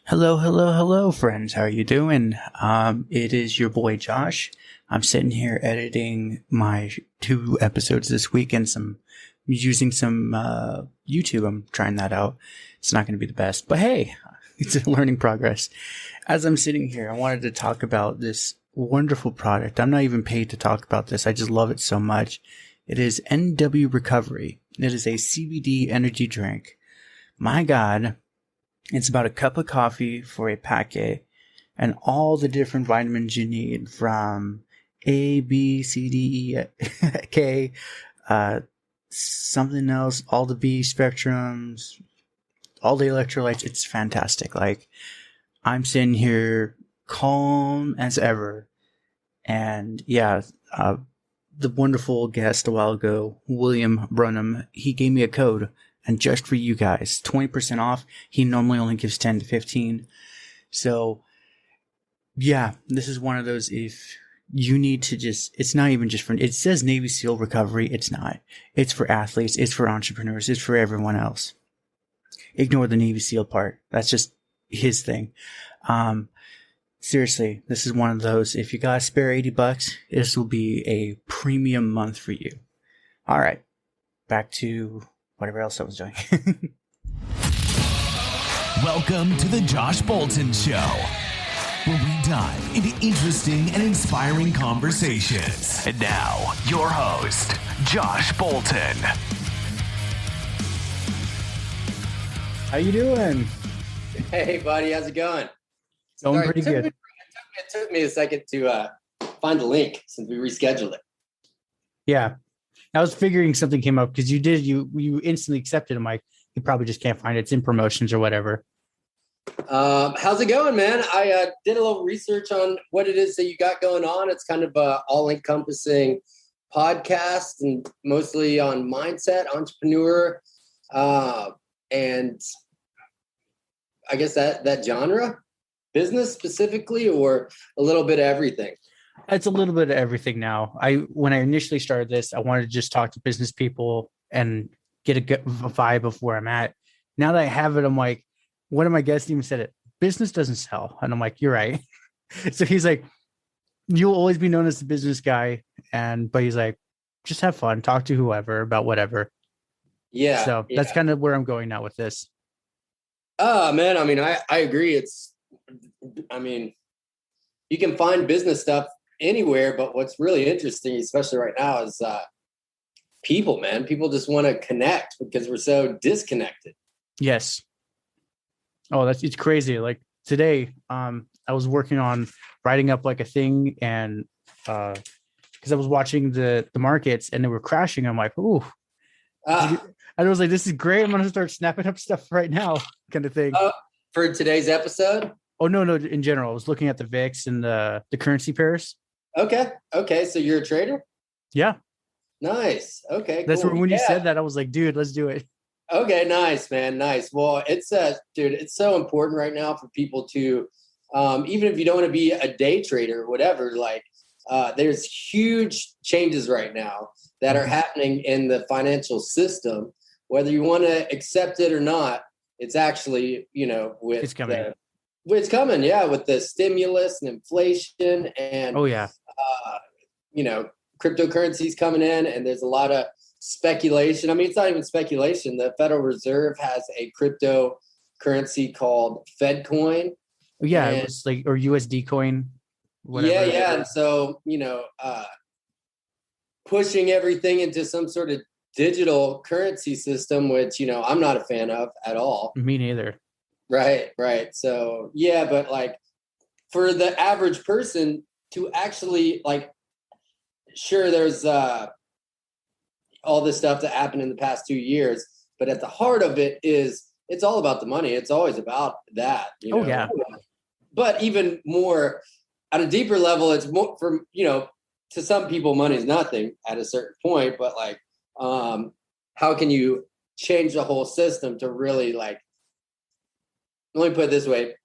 Hello, hello, hello, friends. How are you doing? It is your boy Josh. I'm sitting here editing my 2 episodes this week and using some YouTube. I'm trying that out. It's not going to be the best, but hey, it's a learning progress. As I'm sitting here, I wanted to talk about this wonderful product. I'm not even paid to talk about this. I just love it so much. It is NW Recovery. It is a CBD energy drink. My God. It's about a cup of coffee for a packet and all the different vitamins you need from A, B, C, D, E, K, something else, all the B spectrums, all the electrolytes. It's fantastic. Like, I'm sitting here calm as ever. And yeah, the wonderful guest a while ago, William Brunham, he gave me a code. And just for you guys, 20% off. He normally only gives 10 to 15. So yeah, this is one of those, if you need to it's not even just for, it says Navy SEAL recovery. It's not. It's for athletes. It's for entrepreneurs. It's for everyone else. Ignore the Navy SEAL part. That's just his thing. Seriously, this is one of those, if you got to spare $80, this will be a premium month for you. All right. Back to whatever else I was doing. Welcome to the Josh Bolton Show, where we dive into interesting and inspiring conversations. And now, your host, Josh Bolton. How you doing? Hey, buddy. How's it going? Going pretty good. It took me a second to find the link since we rescheduled it. Yeah. I was figuring something came up because you instantly accepted. I'm like, you probably just can't find it. It's in promotions or whatever. How's it going, man? I did a little research on what it is that you got going on. It's kind of a all-encompassing podcast and mostly on mindset, entrepreneur, and I guess that genre, business specifically, or a little bit of everything. It's a little bit of everything now. When I initially started this, I wanted to just talk to business people and get a vibe of where I'm at. Now that I have it, I'm like, one of my guests even said it, business doesn't sell. And I'm like, you're right. So he's like, you'll always be known as the business guy. But he's like, just have fun, talk to whoever about whatever. Yeah. So that's kind of where I'm going now with this. Man, I mean, I agree. You can find business stuff anywhere, but what's really interesting, especially right now, is people, man. People just want to connect because we're so disconnected. Yes. Oh, it's crazy. Like today, I was working on writing up like a thing, and because I was watching the markets and they were crashing. I'm like, ooh. I was like, this is great. I'm gonna start snapping up stuff right now, kind of thing. For today's episode? Oh no, in general. I was looking at the VIX and the currency pairs. Okay. So you're a trader? Yeah. Nice. Okay. That's cool. where when you said that, I was like, dude, let's do it. Okay. Nice, man. Nice. Well, dude, it's so important right now for people to, even if you don't want to be a day trader or whatever, like, there's huge changes right now that are happening in the financial system, whether you want to accept it or not. It's actually, It's coming. It's coming, yeah, with the stimulus and inflation and cryptocurrencies coming in, and there's a lot of speculation. I mean, it's not even speculation. The Federal Reserve has a cryptocurrency called FedCoin. Yeah, it was like, or USD coin. Whatever. Yeah. And so, pushing everything into some sort of digital currency system, which, I'm not a fan of at all. Me neither. Right. So, yeah, but like for the average person to actually sure, there's all this stuff that happened in the past 2 years, but at the heart of it is it's all about the money. It's always about that. Oh, yeah. But even more at a deeper level, it's more for, to some people, money is nothing at a certain point, but how can you change the whole system to really let me put it this way.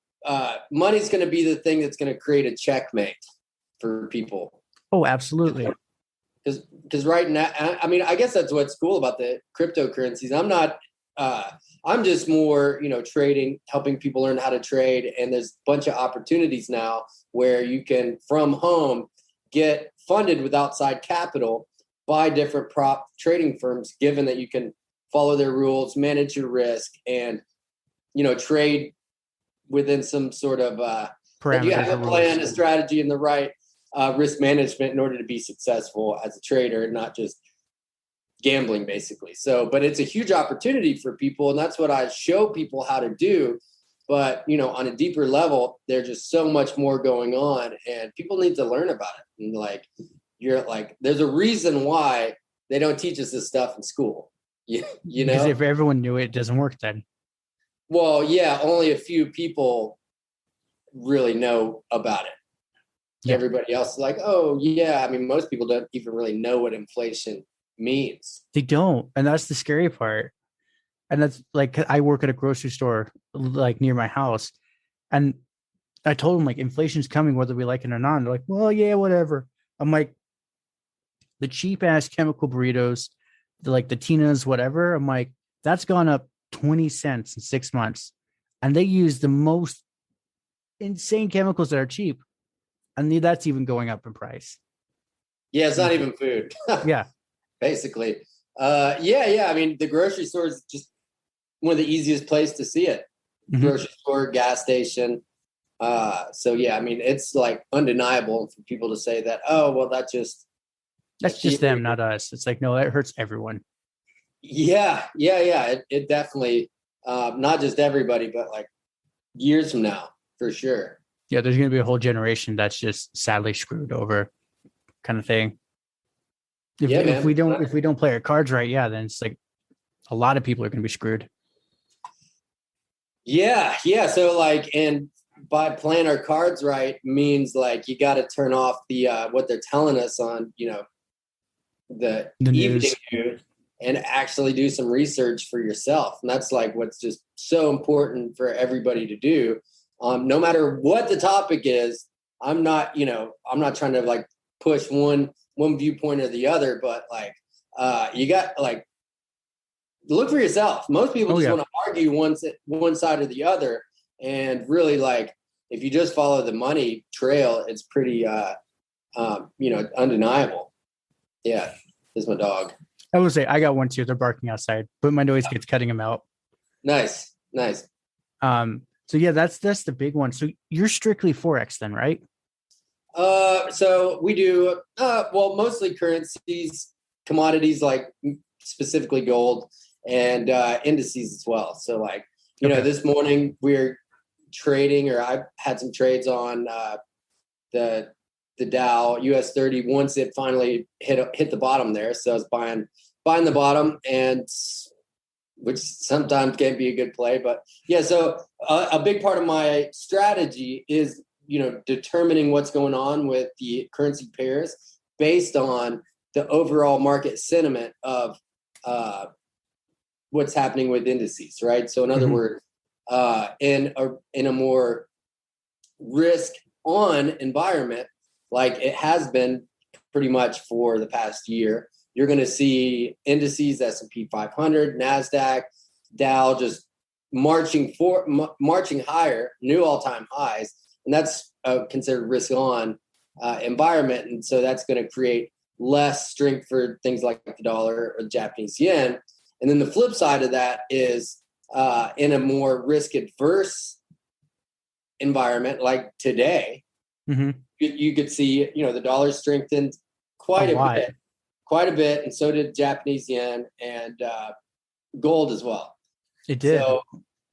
Money's going to be the thing that's going to create a checkmate for people. Oh, absolutely. Because right now, I mean, I guess that's what's cool about the cryptocurrencies. I'm not I'm just more, trading, helping people learn how to trade. And there's a bunch of opportunities now where you can, from home, get funded with outside capital by different prop trading firms, given that you can follow their rules, manage your risk, and, trade within some sort of that you have a plan, a strategy, and the right risk management in order to be successful as a trader and not just gambling, basically. So, but it's a huge opportunity for people, and that's what I show people how to do. But, on a deeper level, there's just so much more going on, and people need to learn about it. And there's a reason why they don't teach us this stuff in school. Because if everyone knew it doesn't work then. Well, yeah, only a few people really know about it. Yeah. Everybody else is like, oh, yeah. I mean, most people don't even really know what inflation means. They don't. And that's the scary part. And that's like, I work at a grocery store like near my house. And I told them, like, inflation's coming, whether we like it or not. They're like, well, yeah, whatever. I'm like, the cheap ass chemical burritos, the Tina's, whatever. I'm like, that's gone up 20 cents in 6 months. And they use the most insane chemicals that are cheap. And that's even going up in price. Yeah, it's not even food. Yeah. Basically. Yeah. I mean, the grocery store is just one of the easiest places to see it. Mm-hmm. Grocery store, gas station. So yeah, I mean, it's like undeniable for people to say that, oh, well, that's just them, not us. It's like, no, that hurts everyone. Yeah. It definitely, not just everybody, but like years from now, for sure. Yeah, there's going to be a whole generation that's just sadly screwed over, kind of thing. If we don't play our cards right, then it's like a lot of people are going to be screwed. Yeah. So and by playing our cards right means like you got to turn off the what they're telling us on the evening news and actually do some research for yourself. And that's like what's just so important for everybody to do. No matter what the topic is, I'm not trying to like push one viewpoint or the other, but like, you got like, look for yourself. Most people just want to argue one side or the other. And really, like, if you just follow the money trail, it's pretty, undeniable. Yeah. This is my dog. I will say I got one too. They're barking outside, but my noise gets cutting them out. Nice. So yeah, that's the big one. So you're strictly Forex then, right? So we do, mostly currencies, commodities, like specifically gold, and indices as well. So like, this morning we're trading, or I've had some trades on the Dow US 30 once it finally hit the bottom there. So I was buying the bottom, and which sometimes can be a good play. But yeah, so a big part of my strategy is, determining what's going on with the currency pairs based on the overall market sentiment of what's happening with indices, right? So in other words, in a more risk-on environment, like it has been pretty much for the past year, you're going to see indices, S&P 500, NASDAQ, Dow just marching higher, new all-time highs. And that's considered risk-on environment. And so that's going to create less strength for things like the dollar or the Japanese yen. And then the flip side of that is in a more risk-adverse environment like today, you could see, the dollar strengthened quite a bit, and so did Japanese yen and gold as well. It did. So,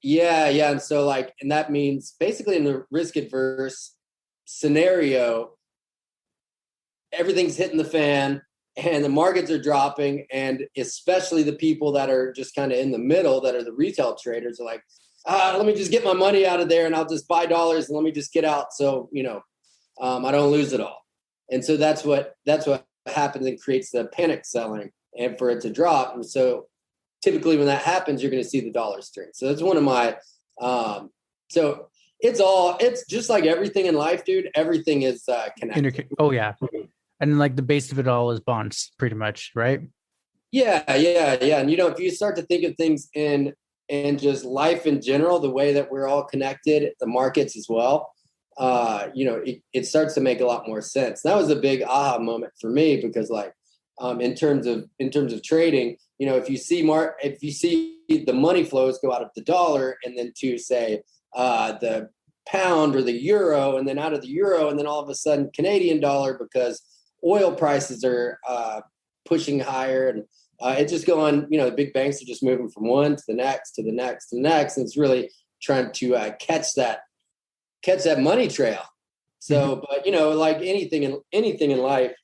yeah. And so and that means basically in the risk adverse scenario, everything's hitting the fan and the markets are dropping. And especially the people that are just kind of in the middle, that are the retail traders, are like, let me just get my money out of there and I'll just buy dollars and let me just get out. So, I don't lose it all. And so that's what happens and creates the panic selling and for it to drop. And so typically when that happens, you're going to see the dollar strength. So that's one of my, so it's just like everything in life, dude. Everything is connected. Oh yeah. And like the base of it all is bonds pretty much, right? Yeah. And if you start to think of things in just life in general, the way that we're all connected, the markets as well, it starts to make a lot more sense. That was a big aha moment for me because in terms of trading, if you see the money flows go out of the dollar and then to say the pound or the euro, and then out of the euro, and then all of a sudden Canadian dollar because oil prices are pushing higher, and it's just going. The big banks are just moving from one to the next to the next to the next, and it's really trying to catch that money trail. So, but like anything in life,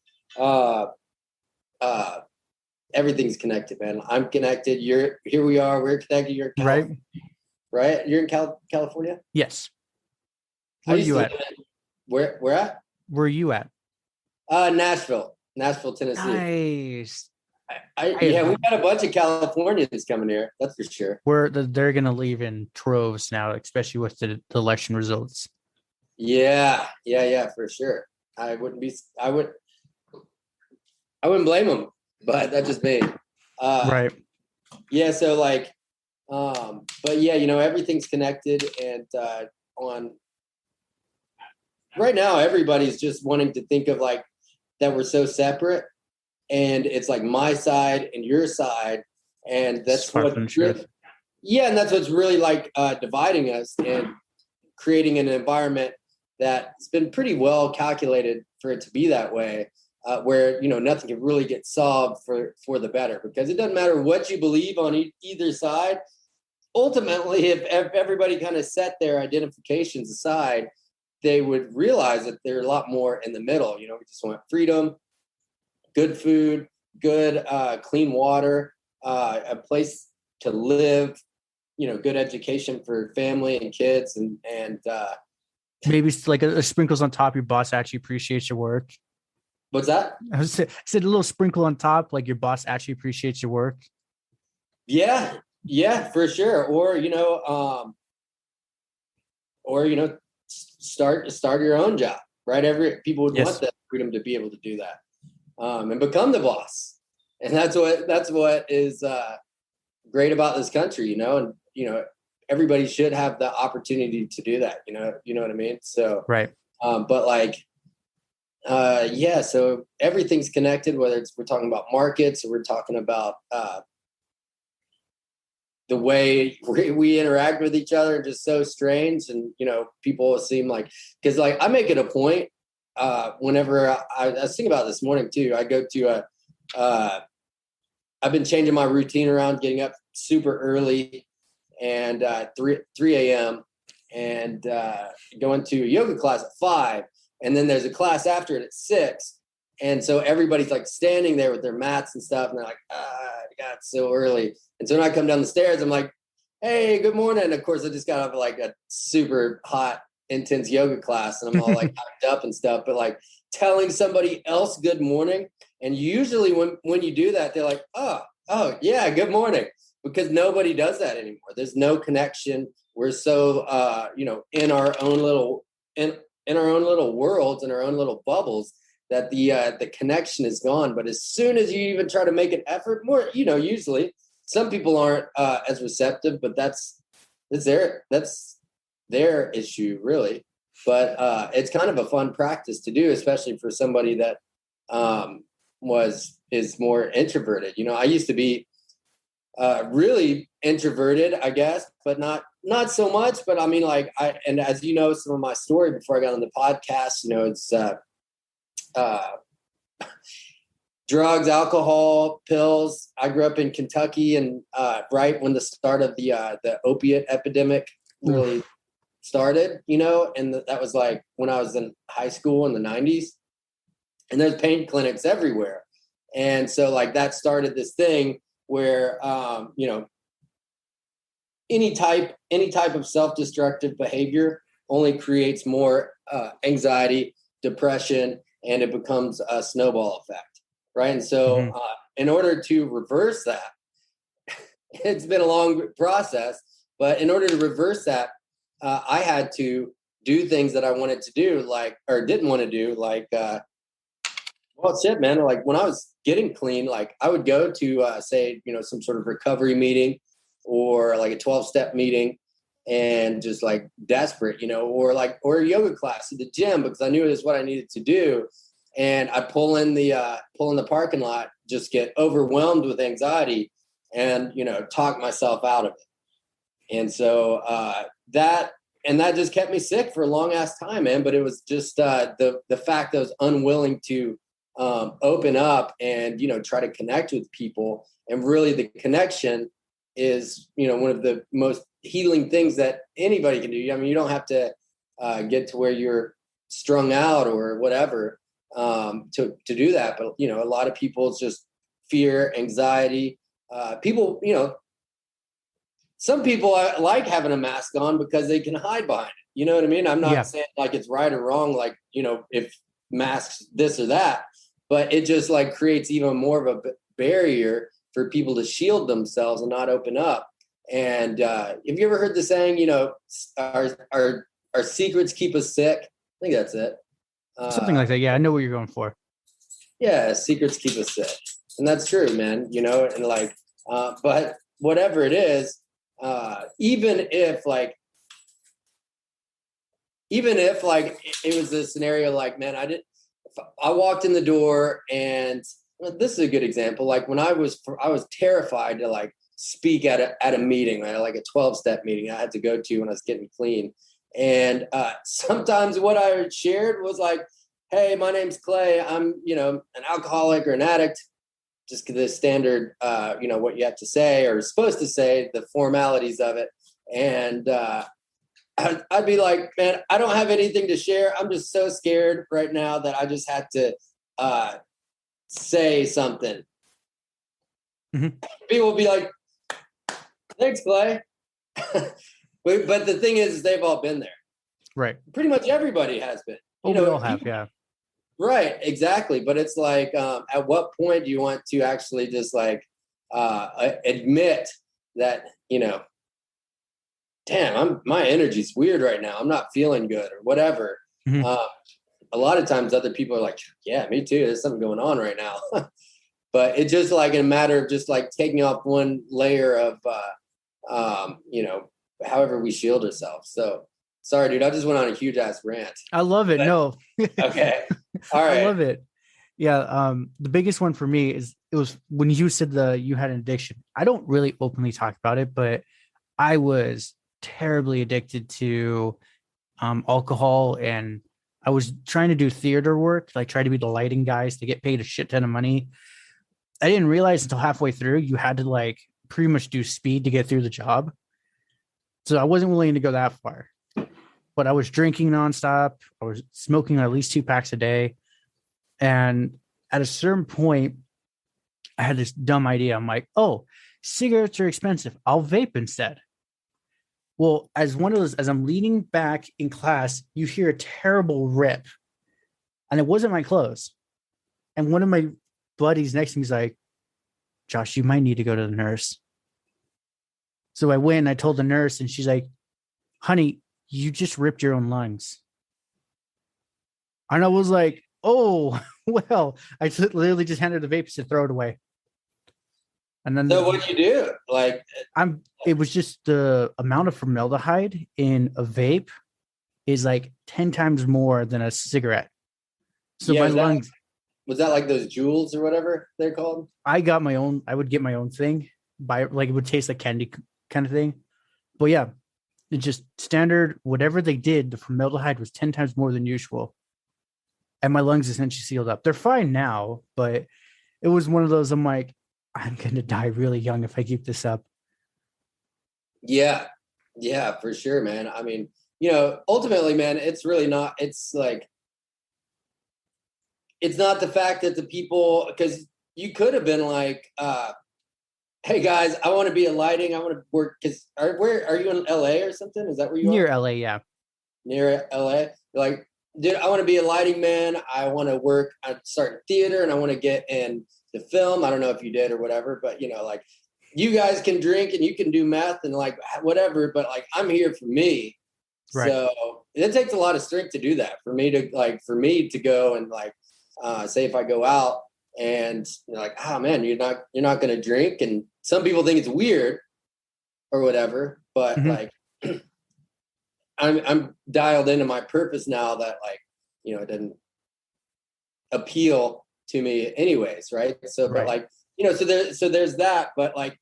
everything's connected, man. I'm connected. Here we are. We're connected. You're in California, right? You're in California. Yes. Where are you at? Where at? Where are you at? Nashville, Tennessee. Nice. We've got a bunch of Californians coming here. That's for sure. They're gonna leave in troves now, especially with the election results. Yeah, for sure. I wouldn't blame them, but that's just me. Right. Yeah. So but yeah, everything's connected, and on right now, everybody's just wanting to think of that we're so separate, and it's like my side and your side, and that's what's really, and that's what's really dividing us and creating an environment that's been pretty well calculated for it to be that way, where nothing can really get solved for the better, because it doesn't matter what you believe on either side. Ultimately, if everybody kind of set their identifications aside, they would realize that there's a lot more in the middle. We just want freedom, good food, good clean water, a place to live, good education for family and kids, and maybe it's like a sprinkles on top. Your boss actually appreciates your work. What's that? I said a little sprinkle on top, like your boss actually appreciates your work. Yeah, for sure. Or start your own job, right? People would want that freedom to be able to do that, and become the boss. And that's what is great about this country, and everybody should have the opportunity to do that. You know what I mean? So right. But so everything's connected, whether we're talking about markets or we're talking about the way we interact with each other, just so strange. And, people seem because I make it a point whenever I was thinking about this morning too, I go to I've been changing my routine around, getting up super early and 3 a.m. and going to a yoga class at 5. And then there's a class after it at 6. And so everybody's standing there with their mats and stuff. And they're like, God, it's so early. And so when I come down the stairs, I'm like, hey, good morning. And of course, I just got off a super hot, intense yoga class. And I'm all hyped up and stuff. But telling somebody else good morning. And usually when you do that, they're like, oh, yeah, good morning. Because nobody does that anymore. There's no connection. We're so, in our own little worlds, in our own little bubbles, that the connection is gone. But as soon as you even try to make an effort, more, usually some people aren't as receptive, but that's their issue, really. But it's kind of a fun practice to do, especially for somebody that is more introverted. I used to be really introverted, I guess, but not so much. But I mean, and as some of my story before I got on the podcast, it's drugs, alcohol, pills. I grew up in Kentucky, and right when the start of the opiate epidemic really started, and that was when I was in high school in the 90s, and there's pain clinics everywhere. And so that started this thing where, any type of self-destructive behavior only creates more anxiety, depression, and it becomes a snowball effect. Right. And so in order to reverse that, it's been a long process, but in order to reverse that, I had to do things that I wanted to do, or didn't want to do, Well, shit, man. Like when I was getting clean, like I would go to say, some sort of recovery meeting or like a 12-step meeting and just like desperate, or a yoga class at the gym because I knew it was what I needed to do. And I pull in the parking lot, just get overwhelmed with anxiety and, talk myself out of it. And so that just kept me sick for a long ass time, man. But it was just the fact that I was unwilling to open up and, try to connect with people. And really the connection is, one of the most healing things that anybody can do. I mean, you don't have to get to where you're strung out or whatever to do that. But, a lot of people, it's just fear, anxiety. People, some people like having a mask on because they can hide behind it. You know what I mean? I'm not saying like it's right or wrong, like, if masks this or that, but it just like creates even more of a barrier for people to shield themselves and not open up. And have you ever heard the saying, our secrets keep us sick? I think that's it. Something like that. Yeah, I know what you're going for. Yeah, secrets keep us sick. And that's true, man, and like, but whatever it is, even if it was a scenario like, man, I walked in the door and this is a good example. Like when I was terrified to like speak at a meeting, right? Like a 12-step meeting I had to go to when I was getting clean. And sometimes what I shared was like, hey, my name's Clay. I'm, an alcoholic or an addict. Just the standard, what you have to say or supposed to say, the formalities of it. And I'd be like, man, I don't have anything to share. I'm just so scared right now that I just had to say something. Mm-hmm. People will be like, thanks, Clay. But the thing is, they've all been there. Right. Pretty much everybody has been. We all have, yeah. Right, exactly. But it's like, at what point do you want to actually just like admit that, damn, my energy's weird right now. I'm not feeling good or whatever. Mm-hmm. A lot of times other people are like, yeah, me too. There's something going on right now. But it's just like a matter of just like taking off one layer of, however we shield ourselves. So sorry, dude, I just went on a huge ass rant. I love it. No. Okay. All right. I love it. Yeah. The biggest one for me is it was when you said you had an addiction. I don't really openly talk about it, but I was terribly addicted to alcohol, and I was trying to do theater work, like try to be the lighting guys to get paid a shit ton of money. I didn't realize until halfway through you had to like pretty much do speed to get through the job. So I wasn't willing to go that far, but I was drinking nonstop. I was smoking at least 2 packs a day. And at a certain point, I had this dumb idea. I'm like, oh, cigarettes are expensive. I'll vape instead. Well, as I'm leaning back in class, you hear a terrible rip, and it wasn't my clothes. And one of my buddies next to me is like, Josh, you might need to go to the nurse. So I went and I told the nurse, and she's like, honey, you just ripped your own lungs. And I was like, oh, well, I literally just handed the vape to throw it away. And then so what'd you do? Like, it was just the amount of formaldehyde in a vape is like 10 times more than a cigarette. So my lungs. Was that like those jewels or whatever they're called? I got my own. I would get my own thing. It would taste like candy kind of thing. But yeah, it's just standard. Whatever they did, the formaldehyde was 10 times more than usual. And my lungs essentially sealed up. They're fine now, but it was one of those, I'm like, I'm going to die really young if I keep this up. Yeah. Yeah, for sure, man. I mean, ultimately, man, it's really not, it's like, it's not the fact that the people, because you could have been like, hey guys, I want to be a lighting. I want to work. Because where are you in LA or something? Is that where you Near are? LA, yeah. Near LA. You're like, dude, I want to be a lighting man. I want to work. I start theater and I want to get in the film. I don't know if you did or whatever, but like you guys can drink and you can do meth and like whatever, but like I'm here for me. Right. So it takes a lot of strength to do that for me to go and like say if I go out and you're like, oh man, you're not going to drink. And some people think it's weird or whatever, but like, I'm dialed into my purpose now that like, it doesn't appeal to me anyways. Right. So, but like, so there's that, but like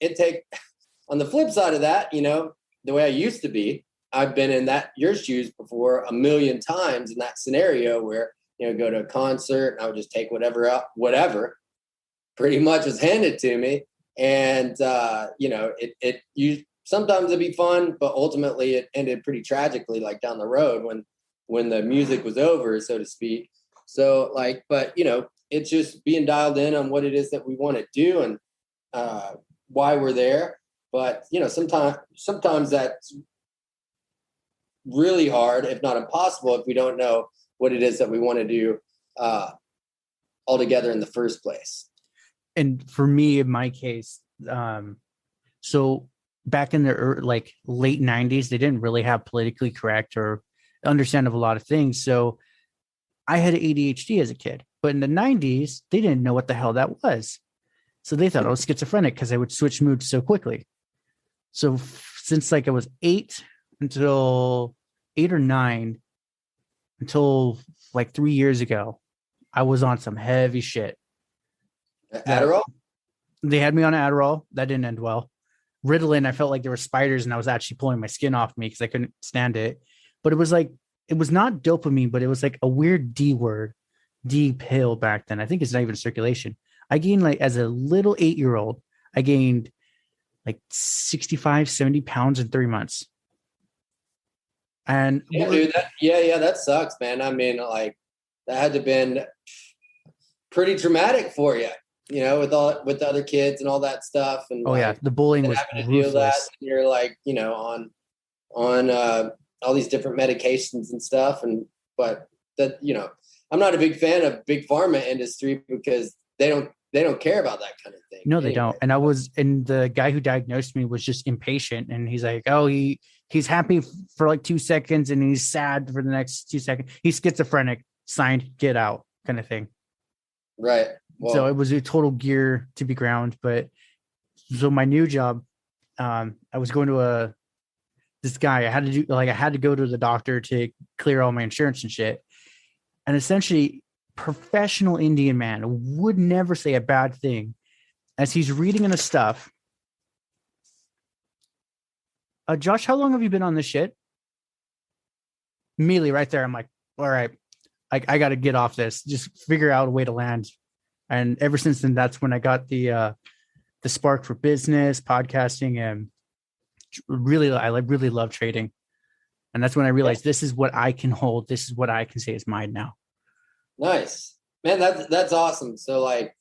on the flip side of that, the way I used to be, I've been in your shoes before a million times in that scenario where, go to a concert and I would just take whatever pretty much was handed to me. And, sometimes it'd be fun, but ultimately it ended pretty tragically, like down the road when the music was over, so to speak. So like, but it's just being dialed in on what it is that we want to do and why we're there. But, sometimes that's really hard, if not impossible, if we don't know what it is that we want to do altogether in the first place. And for me, in my case, so back in the late 90s, they didn't really have politically correct or understand of a lot of things. So I had ADHD as a kid, but in the 90s, they didn't know what the hell that was. So they thought I was schizophrenic because I would switch moods so quickly. So since like I was 8 or 9, until like 3 years ago, I was on some heavy shit. Adderall? They had me on Adderall. That didn't end well. Ritalin, I felt like there were spiders and I was actually pulling my skin off me because I couldn't stand it. But it was not dopamine, but it was like a weird D pill back then. I think it's not even circulation. I gained like, as a little 8-year-old, I gained like 65, 70 pounds in 3 months. And yeah, dude, that sucks, man. I mean, like that had to have been pretty traumatic for you, with the other kids and all that stuff. And the bullying was having to deal with that. And you're like, on all these different medications and stuff. But that, I'm not a big fan of big pharma industry because they don't care about that kind of thing. No, they don't. And the guy who diagnosed me was just impatient. And he's like, oh, he's happy for like 2 seconds and he's sad for the next 2 seconds. He's schizophrenic, signed, get out kind of thing. Right. Well, so it was a total gear to be ground. But so my new job, I was going to this guy. I had to go to the doctor to clear all my insurance and shit. And essentially, professional Indian man would never say a bad thing. As he's reading in his stuff, Josh, how long have you been on this shit? Immediately right there, I'm like, all right, I got to get off this. Just figure out a way to land. And ever since then, that's when I got the spark for business, podcasting, and I really love trading. And that's when I realized this is what I can hold. This is what I can say is mine now. Nice, man. That's awesome. So like,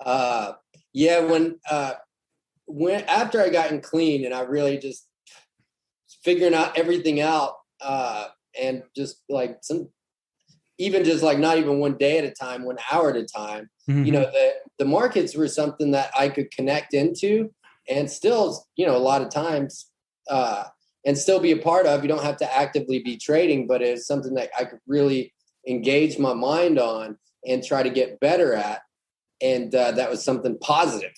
when after I got clean and I really just figuring out everything out, and just like even just like not even 1 day at a time, 1 hour at a time, the markets were something that I could connect into and still, a lot of times, and still be a part of. You don't have to actively be trading, but it's something that I could really engage my mind on and try to get better at. And that was something positive,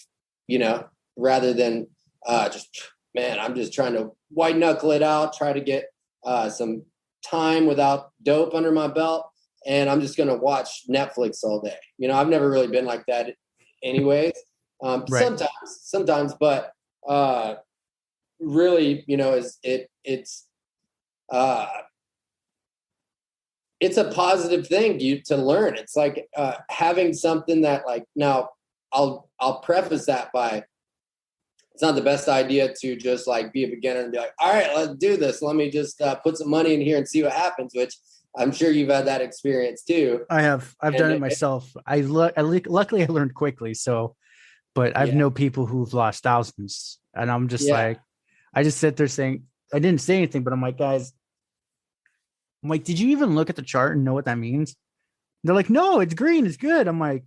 rather than I'm just trying to white knuckle it out, try to get some time without dope under my belt. And I'm just going to watch Netflix all day. I've never really been like that anyways. Right. Sometimes, but really, it's a positive thing to learn. It's like having something that like, now I'll preface that by, it's not the best idea to just like be a beginner and be like, all right, let's do this. Let me just put some money in here and see what happens, which I'm sure you've had that experience too. I have. I've done it myself. Luckily I learned quickly. So, but I've know people who've lost thousands, and I'm just like, I just sit there saying, I didn't say anything, but I'm like, guys, did you even look at the chart and know what that means? They're like, no, it's green. It's good. I'm like,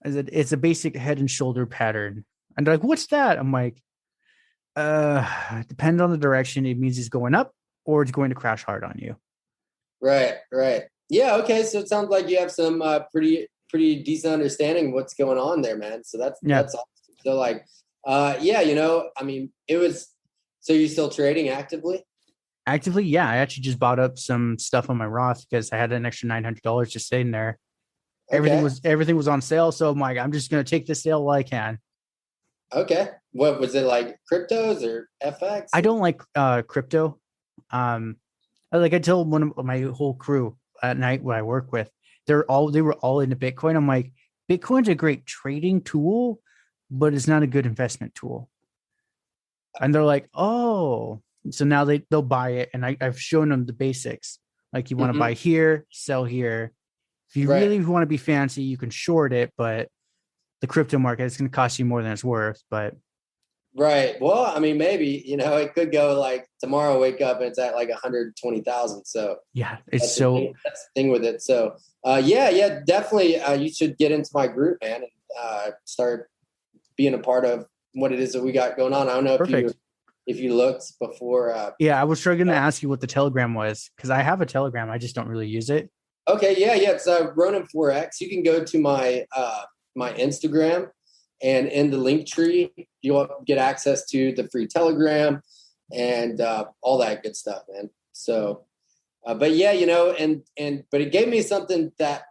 it's a basic head and shoulder pattern. And they're like, what's that? I'm like, depending on the direction, it means it's going up or it's going to crash hard on you. Right. Yeah. Okay. So it sounds like you have some pretty pretty decent understanding of what's going on there, man. So that's awesome. So like, yeah, I mean, so you're still trading actively? Actively, yeah. I actually just bought up some stuff on my Roth because I had an extra $900 just sitting there. Okay. Everything was on sale. So I'm like, I'm just going to take the sale while I can. Okay. What was it, like cryptos or FX? I don't like crypto. Like I tell one of my whole crew at night when I work with, they were all into Bitcoin. I'm like, Bitcoin's a great trading tool, but it's not a good investment tool. And they're like, oh, so now they'll buy it. And I've shown them the basics. Like you want to buy here, sell here. If you really want to be fancy, you can short it, but the crypto market is going to cost you more than it's worth. But right. Well, I mean, maybe, it could go like tomorrow, wake up and it's at like 120,000. So yeah, that's the thing with it. So yeah, definitely. You should get into my group, man, and start being a part of what it is that we got going on. I don't know if you looked before. Yeah, I was trying to ask you what the Telegram was, because I have a Telegram. I just don't really use it. Okay. Yeah. It's Ronan Forex. You can go to my my Instagram, and in the link tree, you'll get access to the free Telegram and all that good stuff, man. So, but yeah, but it gave me something that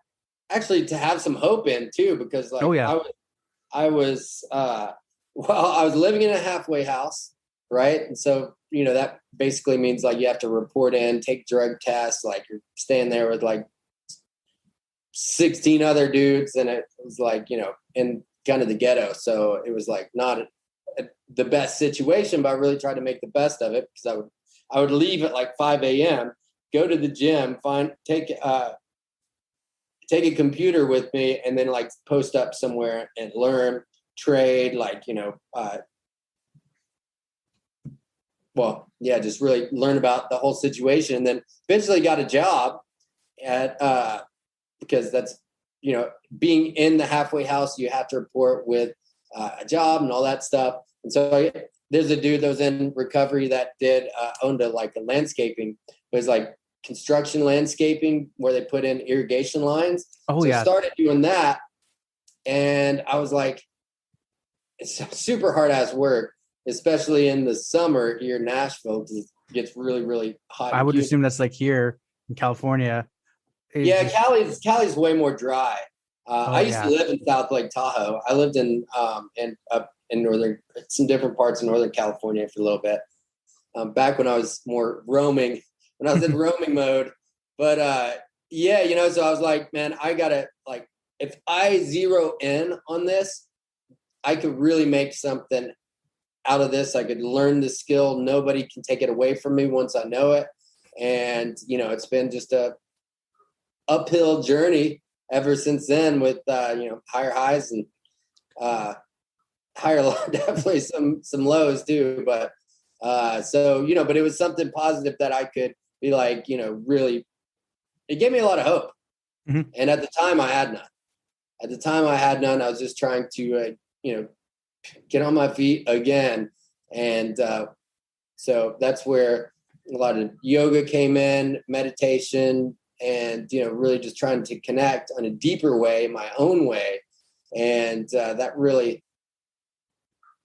actually to have some hope in too, because like, I was living in a halfway house, right? And so, that basically means like you have to report in, take drug tests, like you're staying there with like 16 other dudes, and it was like, in kind of the ghetto. So it was like not the best situation, but I really tried to make the best of it, because I would leave at like 5 a.m., go to the gym, take a computer with me, and then like post up somewhere and learn, trade, like, just really learn about the whole situation. And then eventually got a job at, because that's, being in the halfway house, you have to report with a job and all that stuff. And so there's a dude that was in recovery that owned a landscaping. It was like construction landscaping where they put in irrigation lines. Oh, so I started doing that. And I was like, it's super hard ass work, especially in the summer here in Nashville, because it gets really, really hot. I would assume that's like here in California. Yeah, Cali's way more dry. I used to live in South Lake Tahoe. I lived in up in some different parts of Northern California for a little bit. Back when I was more roaming, when I was in roaming mode. But so I was like, man, I gotta, like, if I zero in on this, I could really make something out of this. I could learn the skill. Nobody can take it away from me once I know it. And, it's been just a uphill journey ever since then, with higher highs and higher definitely some lows too, but but it was something positive that I could be like, really, it gave me a lot of hope. Mm-hmm. And at the time I had none. I was just trying to get on my feet again. And so that's where a lot of yoga came in, meditation, and really just trying to connect on a deeper way, my own way. And that really,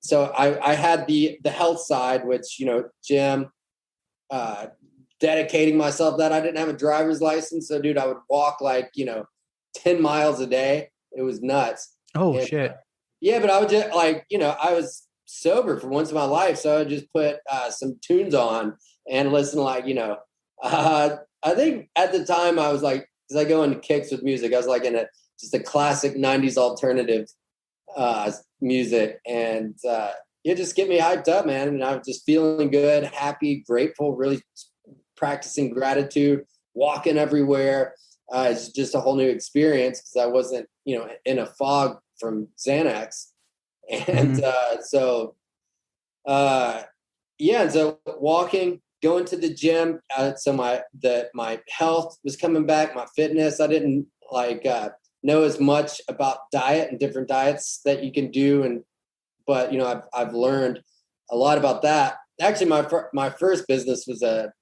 so I had the health side, which, gym, dedicating myself that I didn't have a driver's license. So dude, I would walk like, 10 miles a day. It was nuts. Oh, shit. Yeah. But I would just like, I was sober for once in my life. So I would just put some tunes on and listen to like, I think at the time I was like, because I go into kicks with music, I was like in just a classic 90s alternative music. And it just get me hyped up, man. And I was just feeling good, happy, grateful, really practicing gratitude, walking everywhere. It's just a whole new experience, because I wasn't, in a fog from Xanax. And and so walking, going to the gym. So my health was coming back, my fitness. I didn't know as much about diet and different diets that you can do. But I've learned a lot about that. Actually, my first business was a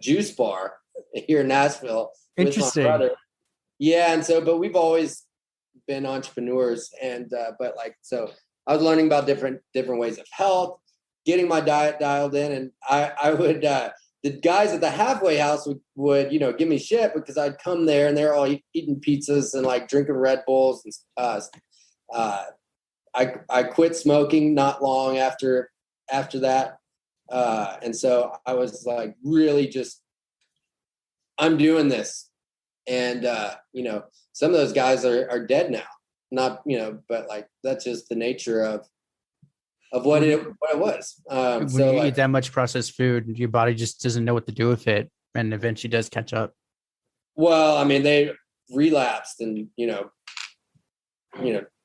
juice bar here in Nashville. Interesting. With my brother. Yeah. And so, but we've always been entrepreneurs, and but like, so I was learning about different ways of health, getting my diet dialed in, and I would the guys at the halfway house would give me shit because I'd come there and they're all eating pizzas and like drinking Red Bulls. And I quit smoking not long after that, and so I was like, really just, I'm doing this, and some of those guys are dead now. Not but like that's just the nature of what it was. When you eat that much processed food, your body just doesn't know what to do with it, and eventually does catch up. Well, I mean, they relapsed and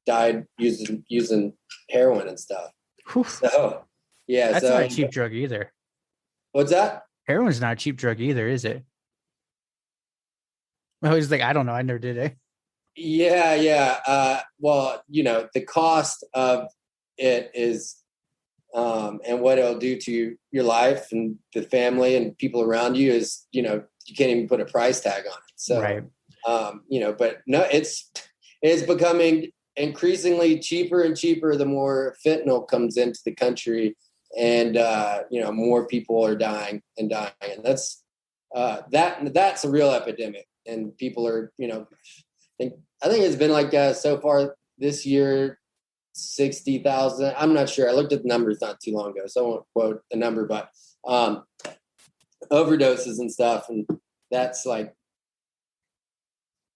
died using heroin and stuff. Whew. So yeah, that's not a cheap drug either. What's that? Heroin's not a cheap drug either, is it? I was like, I don't know, I never did it. Yeah. Well, the cost of it is, and what it'll do to your life and the family and people around you is, you can't even put a price tag on it. So, right. But no, it's becoming increasingly cheaper and cheaper the more fentanyl comes into the country, and more people are dying, and that's that's a real epidemic, and people are I think it's been like so far this year 60,000. I'm not sure. I looked at the numbers not too long ago, so I won't quote the number, but overdoses and stuff, and that's like,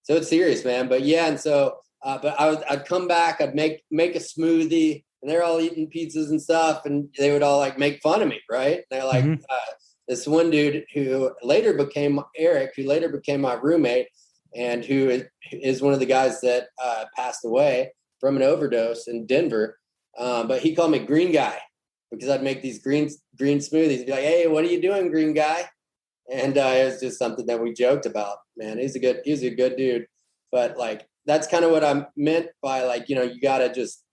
so it's serious, man. But yeah, and so but I'd come back, I'd make a smoothie, and they're all eating pizzas and stuff, and they would all like make fun of me, right? And they're like, this one dude who later became Eric, who later became my roommate, and who is one of the guys that passed away from an overdose in Denver. But he called me Green Guy because I'd make these green smoothies. He'd be like, "Hey, what are you doing, Green Guy?" And it was just something that we joked about. Man, he's a good dude. But like, that's kind of what I meant by like, you got to just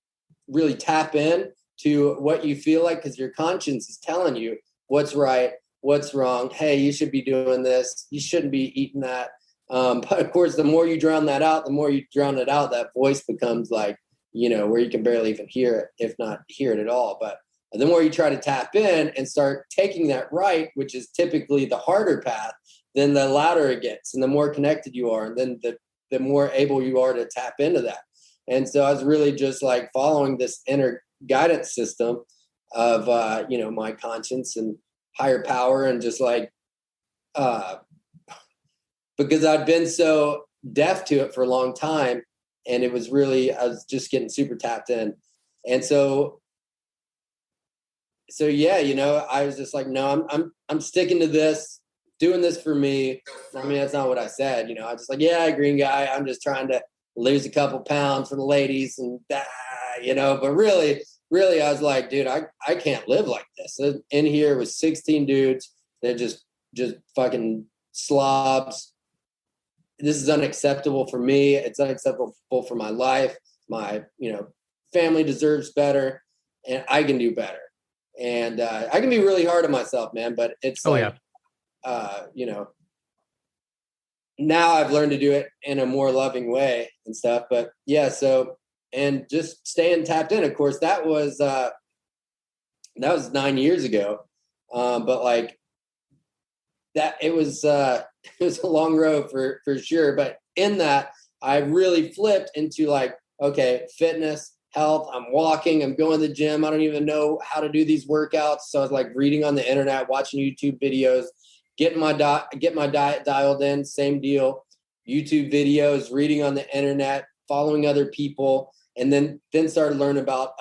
really tap in to what you feel like, because your conscience is telling you what's right, what's wrong. Hey, you should be doing this. You shouldn't be eating that. But of course, the more you drown that out, that voice becomes like, where you can barely even hear it, if not hear it at all. But the more you try to tap in and start taking that right, which is typically the harder path, then the louder it gets and the more connected you are. And then the more able you are to tap into that. And so I was really just like following this inner guidance system of, my conscience and higher power, and just like, because I'd been so deaf to it for a long time, and it was really, I was just getting super tapped in. And so yeah, I was just like, no, I'm sticking to this, doing this for me. I mean, that's not what I said, I was just like, yeah, Green Guy, I'm just trying to lose a couple pounds for the ladies and but really I was like, dude, I can't live like this. In here was 16 dudes. They're just fucking slobs. This is unacceptable for me. It's unacceptable for my life. My, family deserves better, and I can do better. And I can be really hard on myself, man, but it's now I've learned to do it in a more loving way and stuff. But yeah, so, and just staying tapped in, of course, that was 9 years ago. But like that, it was a long road for sure. But in that, I really flipped into like, okay, fitness, health. I'm walking, I'm going to the gym. I don't even know how to do these workouts. So I was like reading on the internet, watching YouTube videos, getting my diet dialed in, same deal. YouTube videos, reading on the internet, following other people, and then started learning about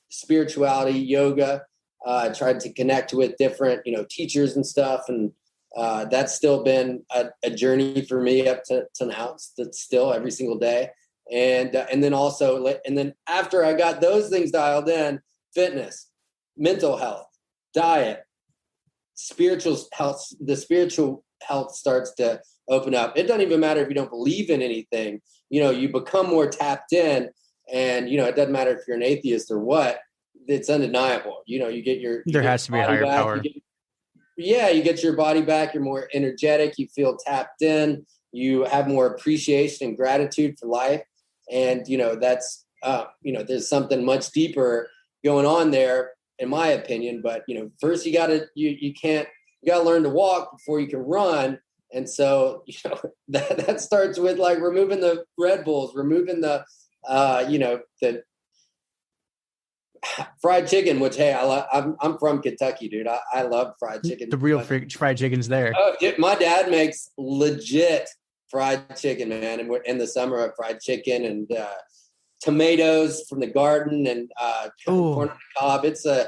spirituality, yoga. Tried to connect with different teachers and stuff, and that's still been a journey for me up to now. It's still every single day, and then after I got those things dialed in, fitness, mental health, diet, spiritual health, the spiritual health starts to open up. It doesn't even matter if you don't believe in anything, you become more tapped in, and it doesn't matter if you're an atheist or what, it's undeniable. You get there has to be a higher power. You get your body back. You're more energetic. You feel tapped in. You have more appreciation and gratitude for life. And, that's, there's something much deeper going on there, in my opinion. But, first you gotta learn to walk before you can run. And so, that starts with like removing the Red Bulls, removing the fried chicken, which, hey, I'm from Kentucky, dude. I love fried chicken. The real fried chicken's there. Oh, dude, my dad makes legit fried chicken, man. And we're in the summer of fried chicken and tomatoes from the garden and corn on the cob. It's a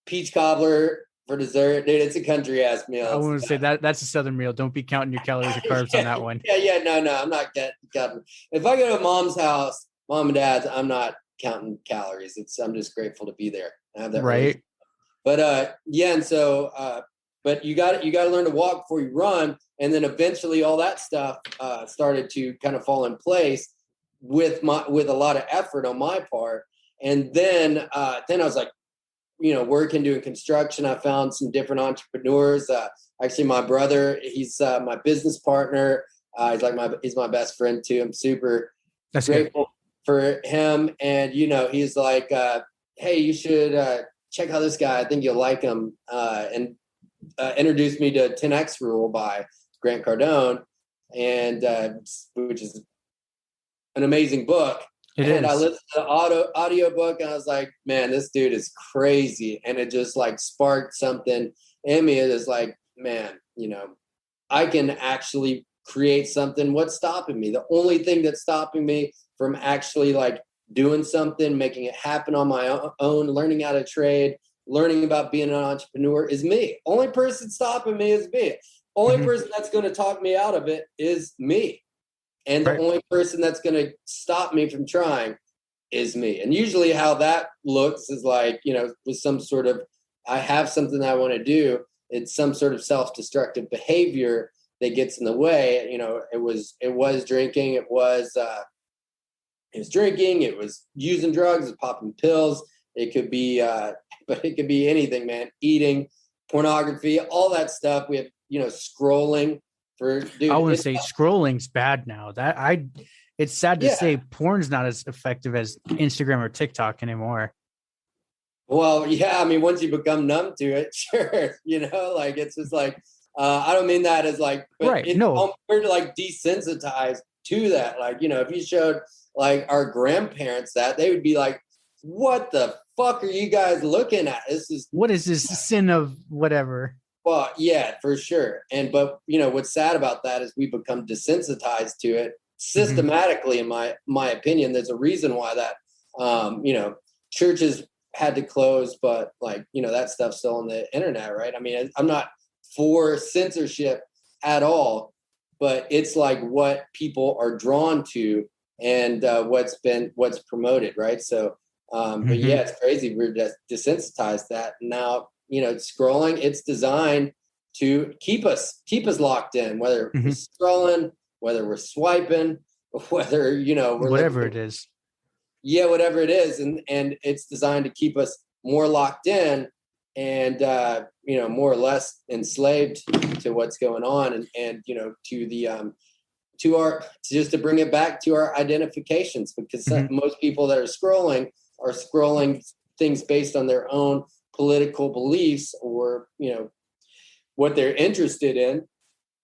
peach cobbler for dessert, dude. It's a country ass meal. I want to say that's a Southern meal. Don't be counting your calories or carbs on that one. No, I'm not counting. If I go to mom's house, mom and dad's, I'm not counting calories. I'm just grateful to be there. I have that right. But and so but you got to learn to walk before you run, and then eventually all that stuff started to kind of fall in place with a lot of effort on my part. And then I was like, working, doing construction. I found some different entrepreneurs. Actually, my brother, he's my business partner. He's my best friend too. I'm super grateful for him. And, he's like, hey, you should check out this guy. I think you'll like him. And introduced me to 10X Rule by Grant Cardone, and which is an amazing book. I listened to the audio book, and I was like, man, this dude is crazy. And it just like sparked something in me. It is like, man, I can actually create something. What's stopping me? The only thing that's stopping me from actually like doing something, making it happen on my own, learning how to trade, learning about being an entrepreneur is me. Only person stopping me is me. Only person that's going to talk me out of it is me. And the only person that's going to stop me from trying is me. And usually how that looks is like, with some sort of, I have something that I want to do. It's some sort of self-destructive behavior that gets in the way. It was drinking. It was drinking. It was using drugs. It was popping pills. It could be, but it could be anything, man. Eating, pornography, all that stuff. We have, scrolling. I want to say scrolling's bad now. It's sad to say porn's not as effective as Instagram or TikTok anymore. Well, yeah, I mean, once you become numb to it, sure, like it's just like I don't mean that as like, but right? No, we're like desensitized to that. Like, if you showed like our grandparents that, they would be like, "What the fuck are you guys looking at? What is this sin of whatever?" Well, yeah, for sure. But what's sad about that is we become desensitized to it systematically. In my opinion, there's a reason why that, churches had to close, but like, that stuff's still on the internet, right? I mean, I'm not for censorship at all, but it's like what people are drawn to and what's promoted, right? So, but yeah, it's crazy. We're just desensitized to that now. Scrolling, it's designed to keep us locked in, whether we're scrolling, whether we're swiping, whether, we're whatever it is. Yeah, whatever it is. And it's designed to keep us more locked in and, more or less enslaved to what's going on and to bring it back to our identifications, because most people that are scrolling things based on their own political beliefs or, what they're interested in.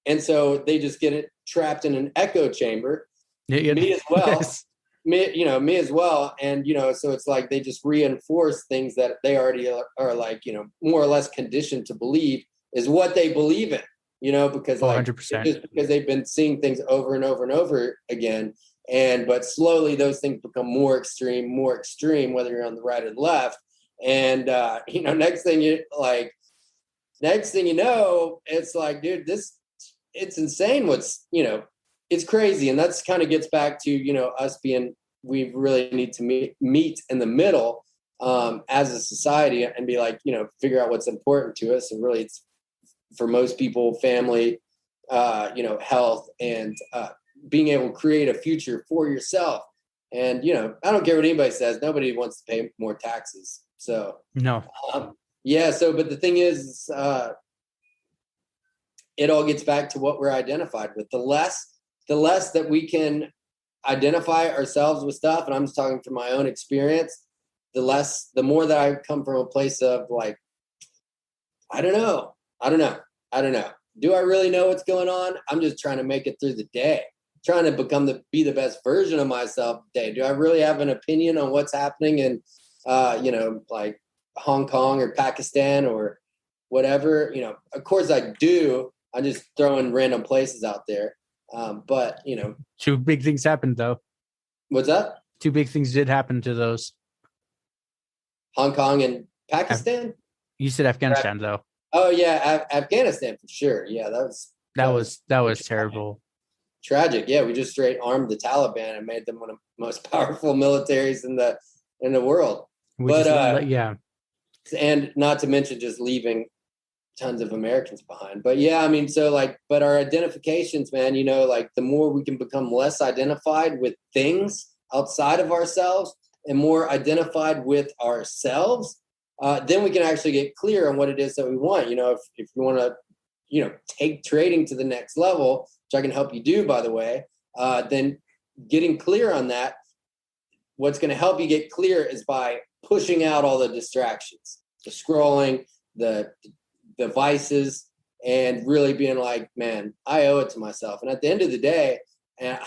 And so they just get it trapped in an echo chamber. Yeah. Me as well. Yes. Me as well. And, so it's like they just reinforce things that they already are like, more or less conditioned to believe is what they believe in, because like 100%. just because they've been seeing things over and over and over again. But slowly those things become more extreme, whether you're on the right or the left. And, next thing you know, it's like, dude, it's insane. It's crazy. And that's kind of gets back to, us we really need to meet in the middle as a society and be like, figure out what's important to us. And really it's for most people, family, health and being able to create a future for yourself. And, I don't care what anybody says. Nobody wants to pay more taxes. So, no. But the thing is, it all gets back to what we're identified with. The less that we can identify ourselves with stuff, and I'm just talking from my own experience, the more that I come from a place of like, I don't know. Do I really know what's going on? I'm just trying to make it through the day, trying to be the best version of myself today. Do I really have an opinion on what's happening in, like Hong Kong or Pakistan or whatever? Of course I do. I'm just throwing random places out there. But two big things happened though. What's that? Two big things did happen to those. Hong Kong and Pakistan? You said Afghanistan though. Oh yeah, Afghanistan for sure. Yeah, that was terrible. Tragic. Yeah, we just straight armed the Taliban and made them one of the most powerful militaries in the world. And not to mention just leaving tons of Americans behind. But yeah, I mean, but our identifications, man, like the more we can become less identified with things outside of ourselves and more identified with ourselves, then we can actually get clear on what it is that we want. If we want to, take trading to the next level, which I can help you do, by the way, then getting clear on that, what's going to help you get clear is by pushing out all the distractions, the scrolling, the devices, and really being like, man, I owe it to myself. And at the end of the day, and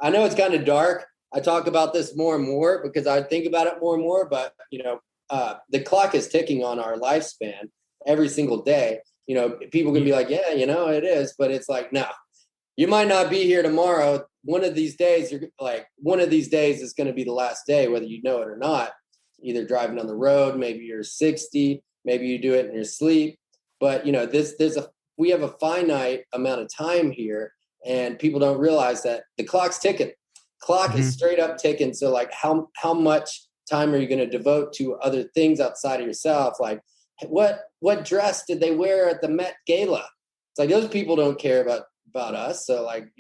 I know it's kind of dark, I talk about this more and more because I think about it more and more, but the clock is ticking on our lifespan every single day. People can be like, yeah, it is, but it's like, no, you might not be here tomorrow. One of these days is going to be the last day, whether you know it or not, either driving on the road, maybe you're 60, maybe you do it in your sleep. But we have a finite amount of time here, and people don't realize that the clock's ticking. Clock is straight up ticking. So like how much time are you going to devote to other things outside of yourself? Like what dress did they wear at the Met Gala? It's like those people don't care about us. So like,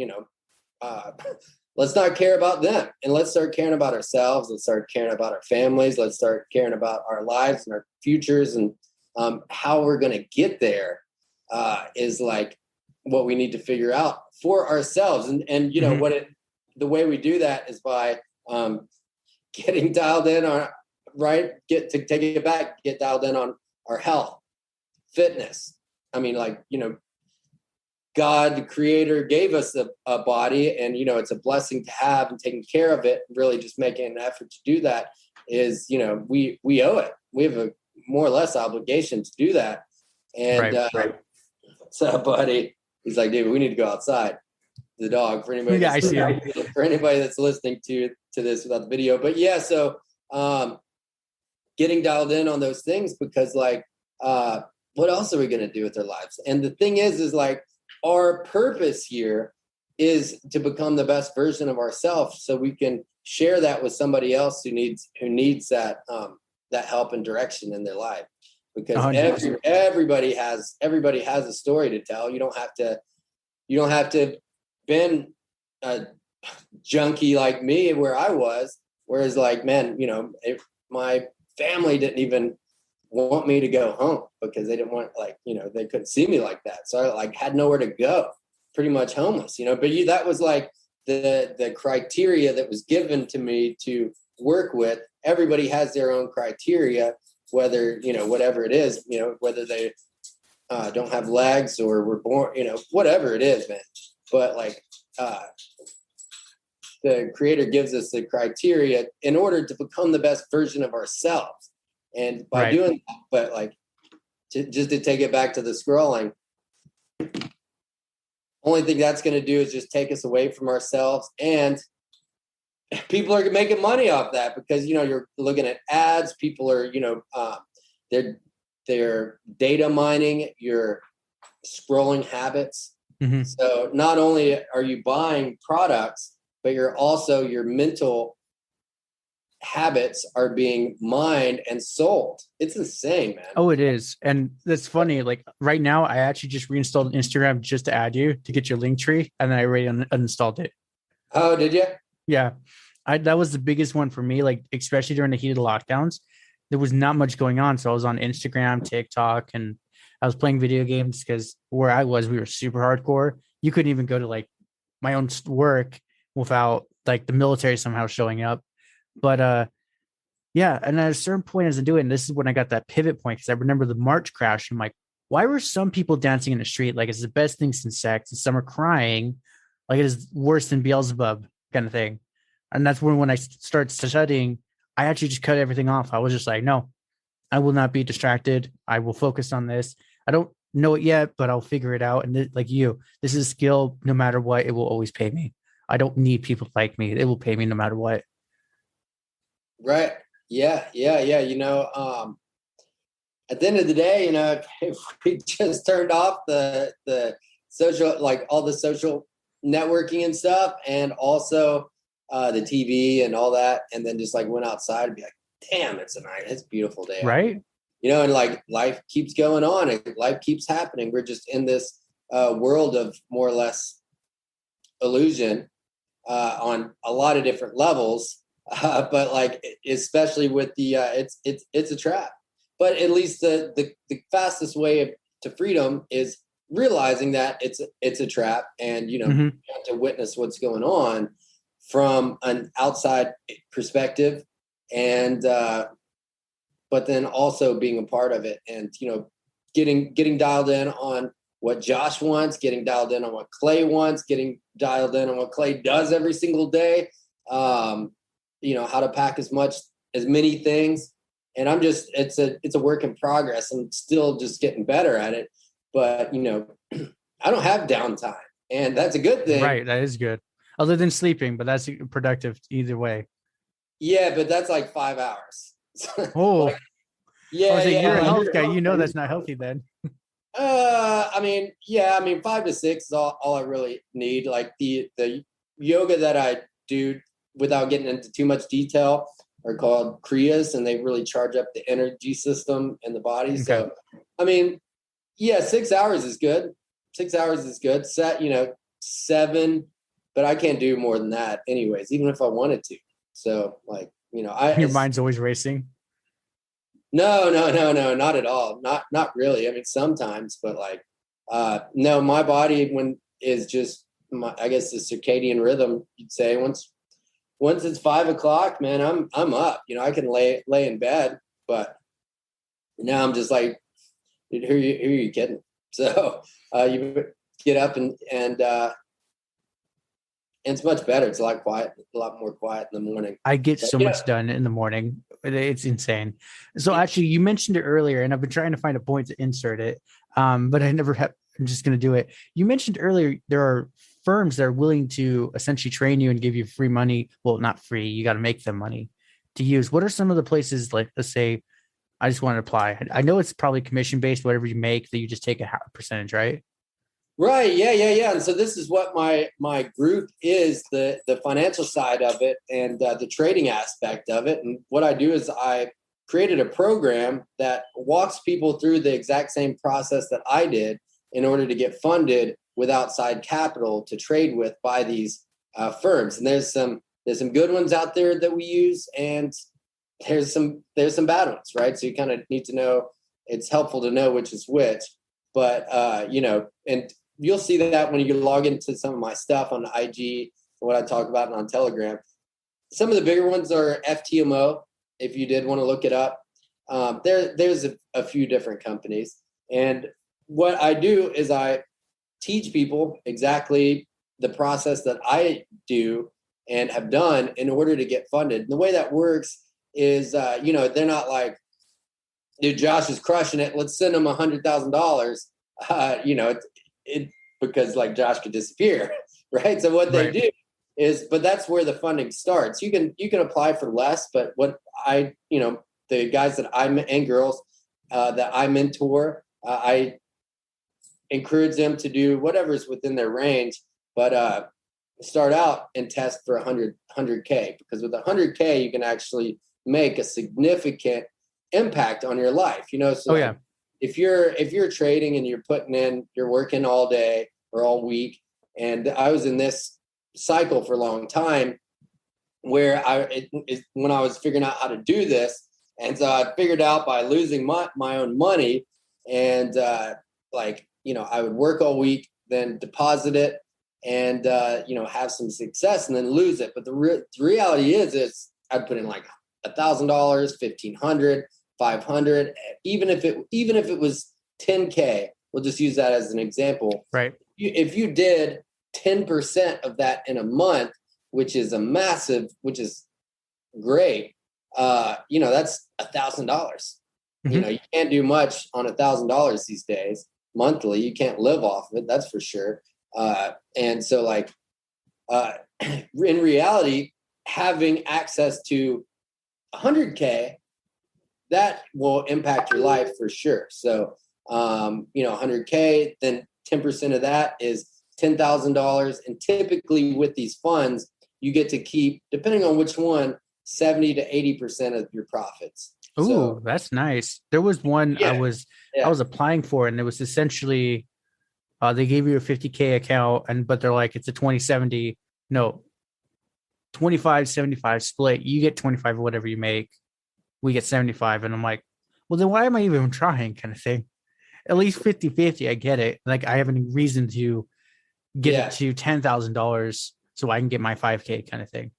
let's not care about them, and let's start caring about ourselves. Let's start caring about our families. Let's start caring about our lives and our futures, and how we're going to get there is like what we need to figure out for ourselves. And the way we do that is by getting dialed in on, get dialed in on our health, fitness. I mean, like, God, the creator, gave us a body, and, it's a blessing to have, and taking care of it, really just making an effort to do that is, we owe it. We have a more or less obligation to do that. And what's up, buddy? He's like, dude, we need to go outside. The dog, for anybody, for anybody that's listening to this without the video. But yeah, so getting dialed in on those things, because like, what else are we going to do with our lives? And the thing is like, our purpose here is to become the best version of ourselves, so we can share that with somebody else who needs that help and direction in their life. Because everybody has a story to tell. You don't have to been a junkie like me where I was. Whereas like, man, my family didn't even want me to go home because they didn't want, like, they couldn't see me like that. So I like had nowhere to go, pretty much homeless, but that was like the criteria that was given to me to work with. Everybody has their own criteria, whether, whatever it is, whether they don't have legs or were born, whatever it is, man. But like, the creator gives us the criteria in order to become the best version of ourselves. And by doing that, but like, just to take it back to the scrolling, only thing that's going to do is just take us away from ourselves. And people are making money off that because, you're looking at ads. People are, they're data mining your scrolling habits. Mm-hmm. So not only are you buying products, but your mental habits are being mined and sold. It's insane, man. Oh, it is. And that's funny. Like right now, I actually just reinstalled Instagram just to add you to get your link tree. And then I already uninstalled it. Oh, did you? Yeah. That was the biggest one for me. Like, especially during the heat of the lockdowns, there was not much going on. So I was on Instagram, TikTok, and I was playing video games because where we were super hardcore. You couldn't even go to like my own work without like the military somehow showing up. But yeah, and at a certain point as I'm doing, this is when I got that pivot point because I remember the March crash. I'm like, why were some people dancing in the street like it's the best thing since sex, and some are crying like it is worse than Beelzebub kind of thing. And that's when I started studying, I actually just cut everything off. I was just like, no, I will not be distracted. I will focus on this. I don't know it yet, but I'll figure it out. And like you, this is a skill. No matter what, it will always pay me. I don't need people like me. It will pay me no matter what. Right. Yeah. At the end of the day, if we just turned off the social, like all the social networking and stuff, and also the TV and all that, and then just like went outside and be like, damn, it's a beautiful day. Right. And like life keeps going on and life keeps happening. We're just in this world of more or less illusion on a lot of different levels. But like, especially with the, it's a trap. But at least the fastest way to freedom is realizing that it's a trap, and you have to witness what's going on from an outside perspective, and but then also being a part of it, and getting dialed in on what Josh wants, getting dialed in on what Clay wants, getting dialed in on what Clay does every single day. How to pack as many things. And I'm just, it's a work in progress. I'm still just getting better at it, but I don't have downtime, and that's a good thing. Right. That is good. Other than sleeping, but that's productive either way. Yeah. But that's like 5 hours. Oh, yeah. You're a health guy. That's not healthy then. 5 to 6 is all I really need. Like the yoga that I do, without getting into too much detail, are called Kriyas, and they really charge up the energy system in the body. Okay. So, 6 hours is good. 6 hours is good. Set, 7, but I can't do more than that anyways, even if I wanted to. So your mind's always racing. No, not at all. Not really. I mean, sometimes, but no, my body is just I guess the circadian rhythm, you'd say. Once it's 5 o'clock, man, I'm up. I can lay in bed, but now I'm just like, who are you kidding? So you get up and it's much better. It's a lot more quiet in the morning. I get so much done in the morning. It's insane. So actually, you mentioned it earlier, and I've been trying to find a point to insert it, but I never have. I'm just going to do it. You mentioned earlier there are firms that are willing to essentially train you and give you free money. Well, not free. You got to make them money to use. What are some of the places, like, let's say, I just want to apply. I know it's probably commission based, whatever you make, that you just take a percentage, right? Right. Yeah. And so this is what my group is, the financial side of it, and the trading aspect of it. And what I do is I created a program that walks people through the exact same process that I did in order to get funded with outside capital to trade with by these firms. And there's some good ones out there that we use, and there's some bad ones, right? So you kind of need to know. It's helpful to know which is which, but and you'll see that when you log into some of my stuff on IG, what I talk about, and on Telegram. Some of the bigger ones are FTMO, if you did want to look it up. There's a few different companies. And what I do is I teach people exactly the process that I do and have done in order to get funded. And the way that works is, they're not like, dude, Josh is crushing it, let's send him $100,000. Because like Josh could disappear, right? So what they do is, but that's where the funding starts. You can apply for less, but what the guys that and girls that I mentor, I encourage them to do whatever's within their range, but start out and test for 100K, because with 100K you can actually make a significant impact on your life. So if you're trading and you're working all day or all week, and I was in this cycle for a long time where when I was figuring out how to do this, and so I figured out by losing my own money, and I would work all week, then deposit it, and have some success and then lose it. But the reality is I'd put in like $1,000, $1,500, $500, even if it was 10K. We'll just use that as an example. Right. If you did 10% of that in a month, which is great. That's $1,000. Mm-hmm. You can't do much on $1,000 these days monthly. You can't live off of it. That's for sure. And so in reality, having access to 100K, that will impact your life for sure. So, 100K, then 10% of that is $10,000. And typically with these funds, you get to keep, depending on which one, 70 to 80% of your profits. Ooh, that's nice. There was one I was applying for, and it was essentially they gave you a 50K account, but they're like, it's a 25-75 split. You get 25 of whatever you make. We get 75. And I'm like, well, then why am I even trying, kind of thing? At least 50-50, I get it. Like, I have any reason to get it to $10,000 so I can get my 5K kind of thing.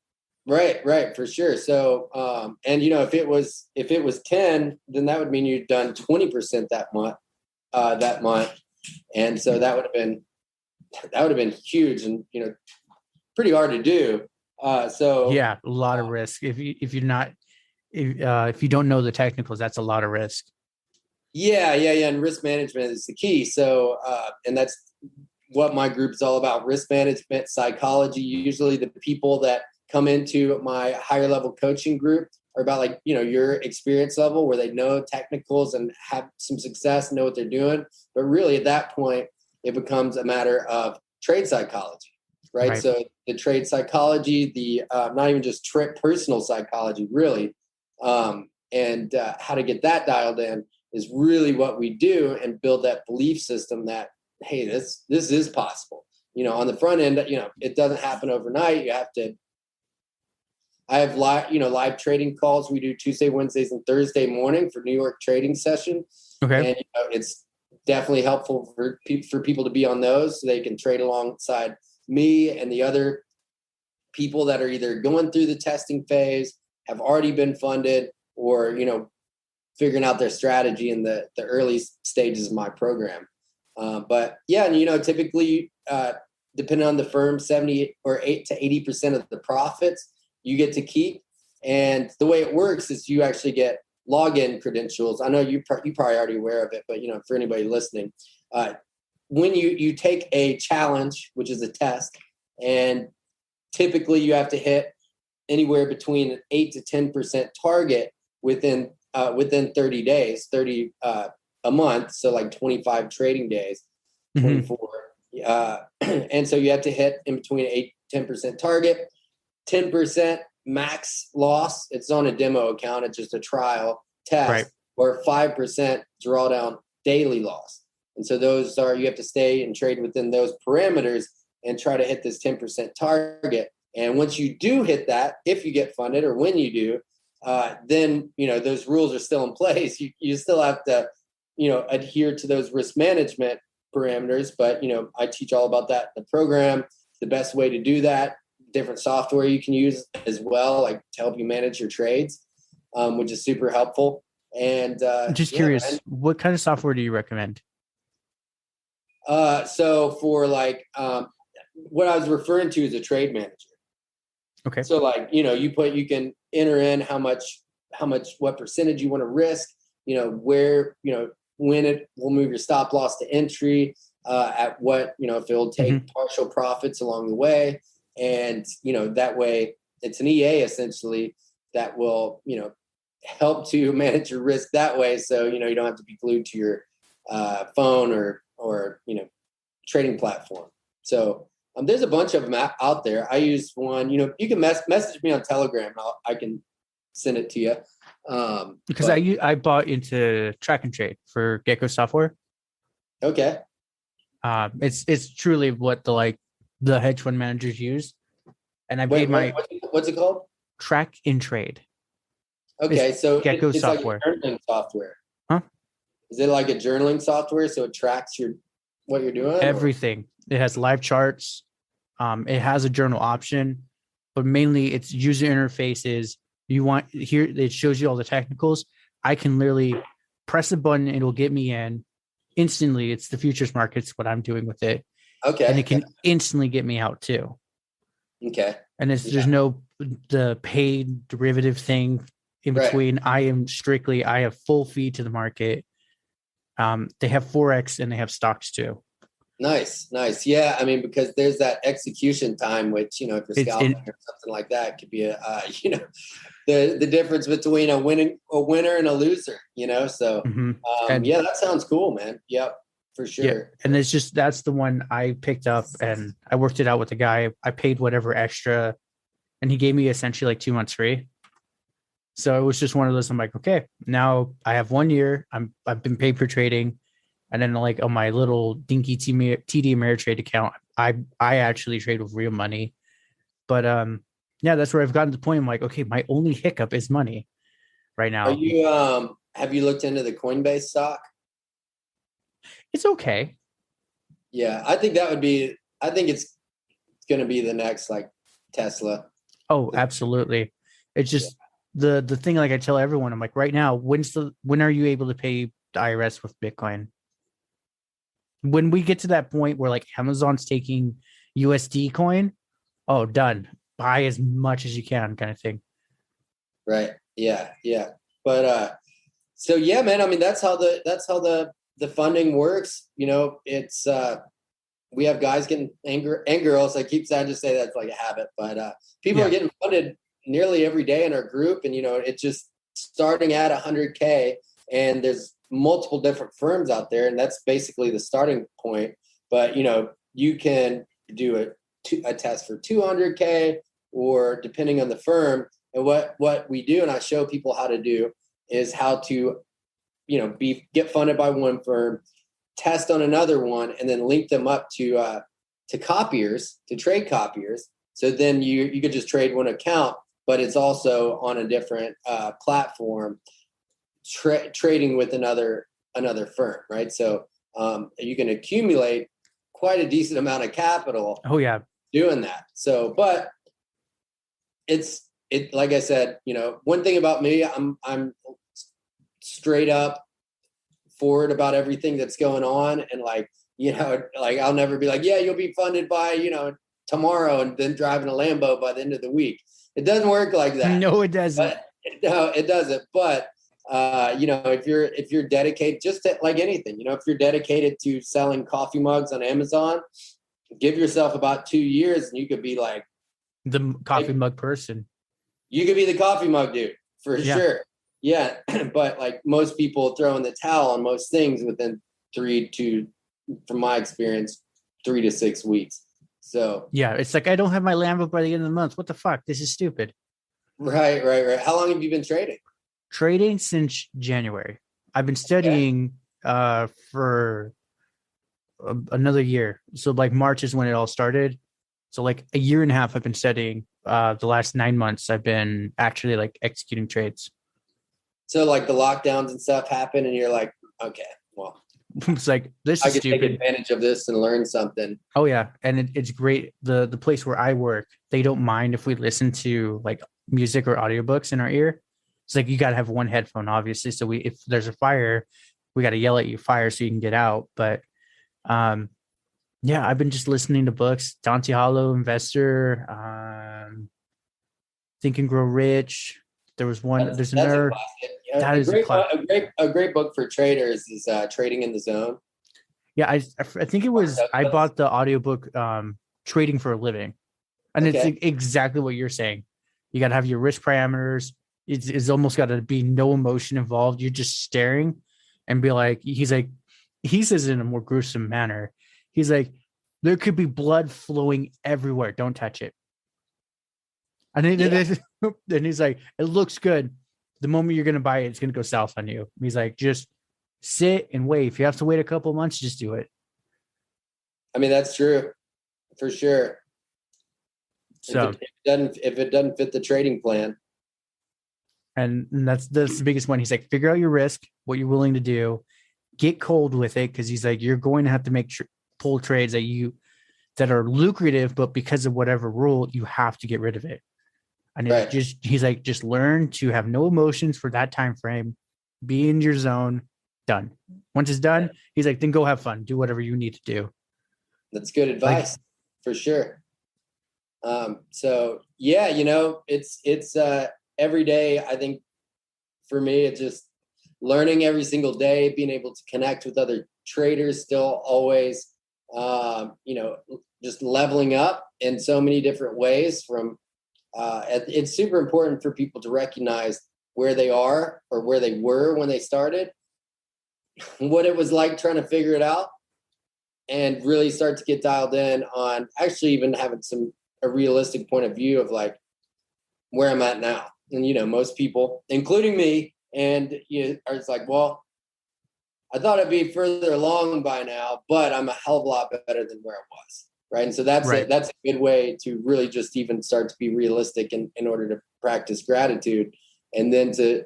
Right, for sure. So, if it was 10, then that would mean you'd done 20% that month. And so that would have been huge and, pretty hard to do. A lot of risk. If you don't know the technicals, that's a lot of risk. Yeah. And risk management is the key. So, and that's what my group is all about: risk management, psychology. Usually the people that come into my higher level coaching group are about your experience level, where they know technicals and have some success, know what they're doing. But really at that point, it becomes a matter of trade psychology, right? So the trade psychology, the not even just personal psychology, really, and how to get that dialed in is really what we do, and build that belief system that, hey, this is possible. On the front end, it doesn't happen overnight. I have live trading calls we do Tuesday, Wednesdays, and Thursday morning for New York trading session. Okay. And it's definitely helpful for people to be on those so they can trade alongside me and the other people that are either going through the testing phase, have already been funded, or, figuring out their strategy in the early stages of my program. But yeah, and, typically, depending on the firm, 70 or 8 to 80% of the profits you get to keep. And the way it works is you actually get login credentials. I know you probably already aware of it, but for anybody listening, when you take a challenge, which is a test, and typically you have to hit anywhere between an 8 to 10% target within 30 days, a month. So like 25 trading days, 24. And so you have to hit in between 8 to 10% target. 10% max loss. It's on a demo account. It's just a trial test. Right. Or 5% drawdown daily loss. And so you have to stay and trade within those parameters and try to hit this 10% target. And once you do hit that, if you get funded or when you do, then, those rules are still in place. You still have to, adhere to those risk management parameters. But, I teach all about that in the program, the best way to do that. Different software you can use as well, like to help you manage your trades, which is super helpful. And I'm just curious, what kind of software do you recommend? So for what I was referring to is a trade manager. Okay. So you can enter in what percentage you want to risk, where, when it will move your stop loss to entry, at what, if it'll take partial profits along the way. And, that way it's an EA essentially that will, help to manage your risk that way. So, you don't have to be glued to your phone or, trading platform. So there's a bunch of them out there. I use one, you can message me on Telegram. I can send it to you. Because I bought into Track and Trade for Gecko software. Okay. It's truly what the hedge fund managers use. And I paid what's it called? Track and Trade. Okay. So Gecko it's software. Like a journaling software. Huh? Is it like a journaling software? So it tracks what you're doing? Everything. Or? It has live charts. It has a journal option, but mainly its user interface is you want here. It shows you all the technicals. I can literally press a button. It'll get me in instantly. It's the futures markets, what I'm doing with it. Okay. And it can instantly get me out too. Okay. And there's no the paid derivative thing in between. Right. I have full feed to the market. They have Forex and they have stocks too. Nice. Yeah, I mean, because there's that execution time, which, if you're scalping or something like that, could be the difference between a winner and a loser. So yeah, that sounds cool, man. Yep, for sure. Yeah. And that's the one I picked up, and I worked it out with the guy. I paid whatever extra, and he gave me essentially like 2 months free. So it was just one of those. I'm like, okay, now I have 1 year. I've been paid for trading. And then like on my little dinky TD Ameritrade account, I actually trade with real money. But yeah, that's where I've gotten to the point. I'm like, okay, my only hiccup is money right now. Are you have you looked into the Coinbase stock? It's okay. Yeah, I think it's going to be the next like Tesla. Oh, absolutely. It's just the thing, like I tell everyone, I'm like, right now, when are you able to pay the IRS with Bitcoin? When we get to that point where like Amazon's taking USD coin, oh, done. Buy as much as you can, kind of thing. Right. Yeah. But so yeah, man. I mean, that's how the funding works. It's we have guys getting and girls. I keep saying, just say that's like a habit, but people are getting funded nearly every day in our group, and it's just starting at 100K, and there's multiple different firms out there, and that's basically the starting point. But you can do a test for 200K, or depending on the firm. And what we do, and I show people how to do, is how to get funded by one firm, test on another one, and then link them up to copiers, to trade copiers. So then you could just trade one account, but it's also on a different platform, trading with another firm, right? So you can accumulate quite a decent amount of capital. Oh yeah, doing that. So, but it like I said, one thing about me, I'm straight up forward about everything that's going on, and like I'll never be like, yeah, you'll be funded by tomorrow, and then driving a Lambo by the end of the week. It doesn't work like that. No, it doesn't. No, it doesn't. But if you're dedicated, just to, like anything, if you're dedicated to selling coffee mugs on Amazon, give yourself about 2 years, and you could be like the coffee mug person. You could be the coffee mug dude for sure. Yeah. But like most people throw in the towel on most things within from my experience, 3 to 6 weeks. So yeah, it's like, I don't have my Lambo by the end of the month. What the fuck? This is stupid. Right. How long have you been trading? Trading since January. I've been studying for another year. So like March is when it all started. So like a year and a half I've been studying. The last 9 months I've been actually like executing trades. So like the lockdowns and stuff happen, and you're like, okay, well, it's like, this I is could stupid. take advantage of this and learn something. Oh yeah, and it's great. The place where I work, they don't mind if we listen to like music or audiobooks in our ear. It's like, you got to have one headphone, obviously. So if there's a fire, we got to yell at you, fire, so you can get out. But yeah, I've been just listening to books. Dante Hollow, Investor, Think and Grow Rich. There was one. There's another. That is a great book for traders is Trading in the Zone. Yeah, I think it was. I bought the audiobook Trading for a Living, and it's exactly what you're saying. You got to have your risk parameters. It's almost got to be no emotion involved. You're just staring and be like, he says in a more gruesome manner, he's like, there could be blood flowing everywhere. Don't touch it. And then he's like, it looks good. The moment you're going to buy it, it's going to go south on you. He's like, just sit and wait. If you have to wait a couple of months, just do it. I mean, that's true for sure. So if it doesn't fit the trading plan. And that's the biggest one. He's like, figure out your risk, what you're willing to do, get cold with it. Cause he's like, you're going to have to make pull trades that that are lucrative, but because of whatever rule, you have to get rid of it. And it's just, he's like, just learn to have no emotions for that time frame, be in your zone, done. Once it's done, he's like, then go have fun, do whatever you need to do. That's good advice, for sure. So yeah, it's every day. I think for me, it's just learning every single day, being able to connect with other traders, still always, just leveling up in so many different ways. It's super important for people to recognize where they are or where they were when they started, what it was like trying to figure it out, and really start to get dialed in on actually even having a realistic point of view of like where I'm at now. And, most people, including me, and are just like, well, I thought I'd be further along by now, but I'm a hell of a lot better than where I was. Right. And so that's a good way to really just even start to be realistic in order to practice gratitude, and then to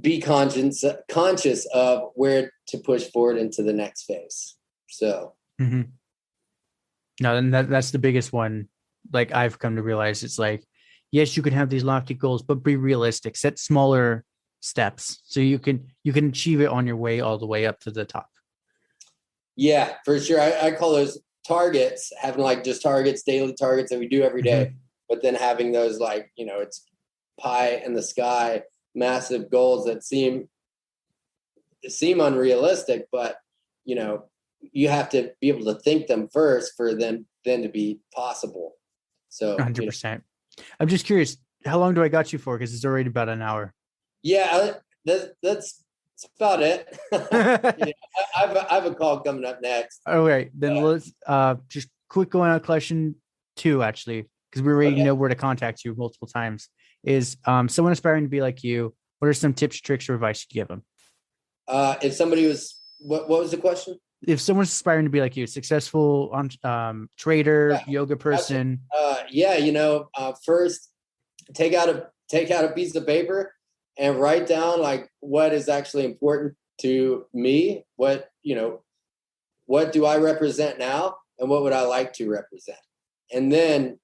be conscious of where to push forward into the next phase. So. Mm-hmm. No, and that's the biggest one. Like I've come to realize, it's like, yes, you can have these lofty goals, but be realistic, set smaller steps so you can achieve it on your way all the way up to the top. Yeah, for sure. I call those targets, having like just targets, daily targets that we do every day, but then having those like, it's pie in the sky, massive goals that seem unrealistic, but you have to be able to think them first for them then to be possible. So 100%. I'm just curious, how long do I got you for? Because it's already about an hour. Yeah, that's about it. I have a call coming up next. All right, then let's just quick going on question 2, actually, because we already know where to contact you multiple times. Is someone aspiring to be like you, what are some tips, tricks, or advice you give them? If somebody was, what was the question? If someone's aspiring to be like you, successful trader, yoga person. First take out a piece of paper and write down like what is actually important to me. What do I represent now, and what would I like to represent? And then,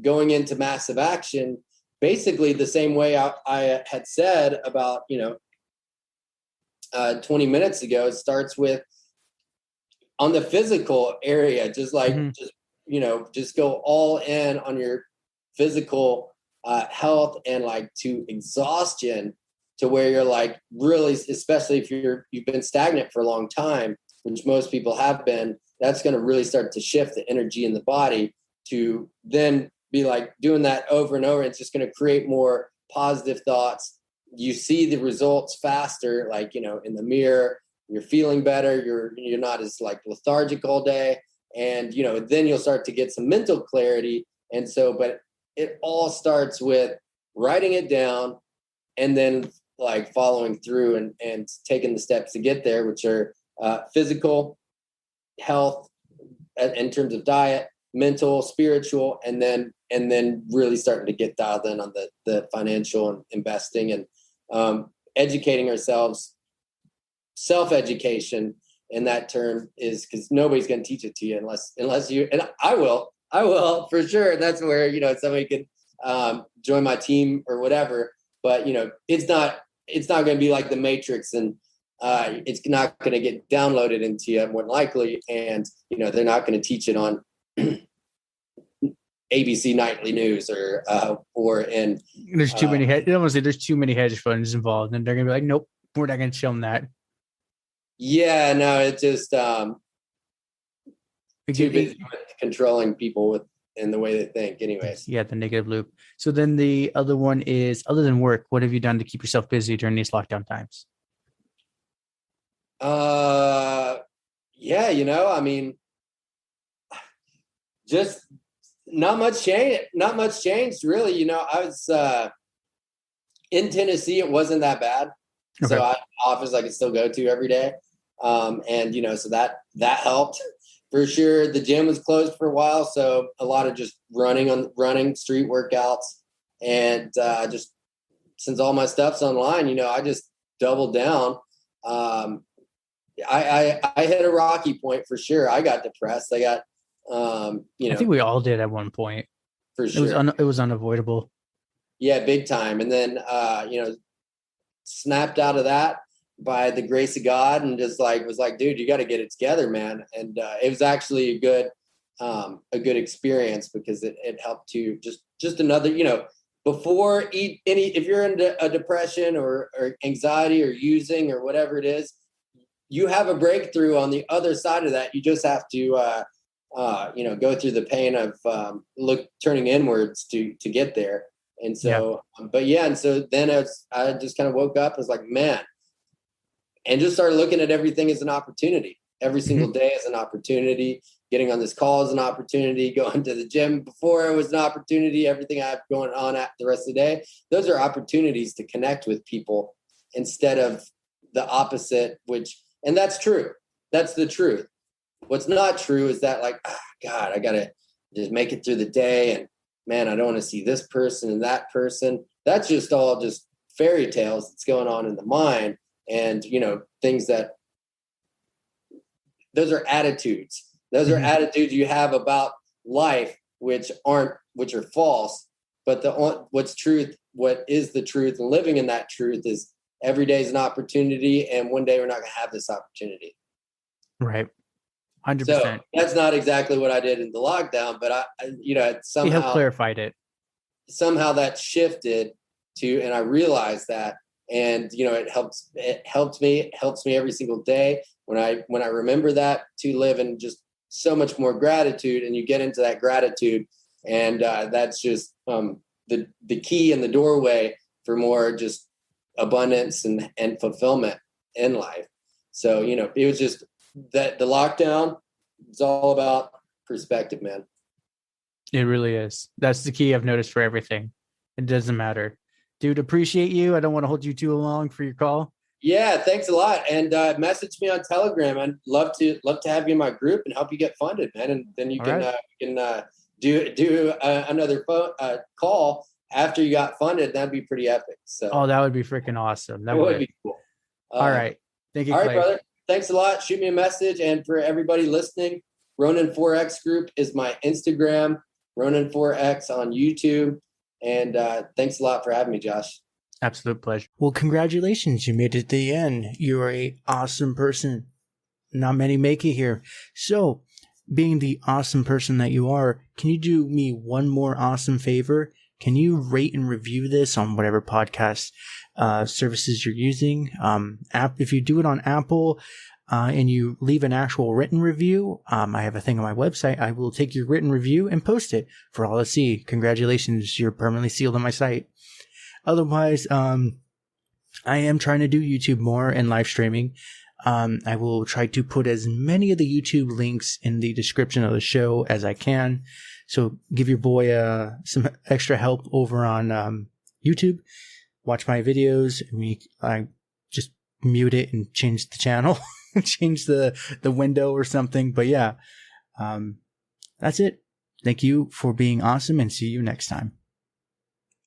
going into massive action, basically the same way I had said about, 20 minutes ago, it starts with on the physical area, just go all in on your physical health, and like to exhaustion, to where you're like really, especially if you've been stagnant for a long time, which most people have been, that's going to really start to shift the energy in the body to then be like doing that over and over. It's just going to create more positive thoughts. You see the results faster, like, in the mirror, you're feeling better. You're not as like lethargic all day. And, then you'll start to get some mental clarity. And so, but it all starts with writing it down and then like following through and taking the steps to get there, which are physical health in terms of diet, mental, spiritual, and then really starting to get dialed in on the financial and investing, and educating ourselves. Self-education in that term is because nobody's going to teach it to you unless you, and I will for sure. That's where, somebody could join my team or whatever, but it's not going to be like the Matrix, and it's not going to get downloaded into you more than likely. And, they're not going to teach it on ABC Nightly News or in. There's too many. There's too many hedge funds involved, and they're going to be like, nope, we're not going to show them that. Yeah, no, it's just too busy with controlling people in the way they think. Anyways. Yeah, the negative loop. So then the other one is, other than work, what have you done to keep yourself busy during these lockdown times? Just not much changed really. I was in Tennessee. It wasn't that bad. Okay. So office I could still go to every day. So that helped for sure. The gym was closed for a while, so a lot of just running street workouts, and just since all my stuff's online, I just doubled down. I hit a rocky point for sure. I got depressed. I got, I think we all did at one point. For sure. It was unavoidable. Yeah, big time. And then, snapped out of that by the grace of God, and just was like, dude, you got to get it together, man. And it was actually a good experience, because it helped to just another, before if you're in a depression or anxiety or using or whatever it is, you have a breakthrough on the other side of that. You just have to, go through the pain of turning inwards to get there. And so, and so then I just kind of woke up, I was like, man, and just started looking at everything as an opportunity. Every single day is an opportunity. Getting on this call is an opportunity. Going to the gym before it was an opportunity. Everything I have going on at the rest of the day, those are opportunities to connect with people instead of the opposite, and that's true. That's the truth. What's not true is that God, I got to just make it through the day. And man, I don't want to see this person and that person. That's just all just fairy tales that's going on in the mind. And, things those are attitudes. Those are attitudes you have about life, which are false. But what's truth, what is the truth, and living in that truth is every day is an opportunity. And one day we're not going to have this opportunity. Right. 100%. So that's not exactly what I did in the lockdown, but I somehow clarified it. Somehow that shifted and I realized that, and it helps me every single day when I remember that, to live in just so much more gratitude. And you get into that gratitude, and that's just the key and the doorway for more just abundance and fulfillment in life. So it was just that the lockdown is all about perspective, man. It really is. That's the key I've noticed for everything. It doesn't matter. Dude, appreciate you. I don't want to hold you too long for your call. Yeah, thanks a lot. And message me on Telegram. I'd love to have you in my group and help you get funded, man. And then you can do another call after you got funded. That'd be pretty epic. So that would be freaking awesome. That would be cool. All right. Thank you, all Clay. Right, brother. Thanks a lot. Shoot me a message. And for everybody listening, Ronin Forex Group is my Instagram, Ronin Forex on YouTube. And thanks a lot for having me, Josh. Absolute pleasure. Well, congratulations. You made it to the end. You're an awesome person. Not many make it here. So, being the awesome person that you are, can you do me one more awesome favor? Can you rate and review this on whatever podcast services you're using? If you do it on Apple and you leave an actual written review, I have a thing on my website. I will take your written review and post it for all to see. Congratulations. You're permanently sealed on my site. Otherwise, I am trying to do YouTube more and live streaming. I will try to put as many of the YouTube links in the description of the show as I can. So give your boy some extra help over on YouTube. Watch my videos. I just mute it and change the channel, change the window or something. But yeah, that's it. Thank you for being awesome, and see you next time.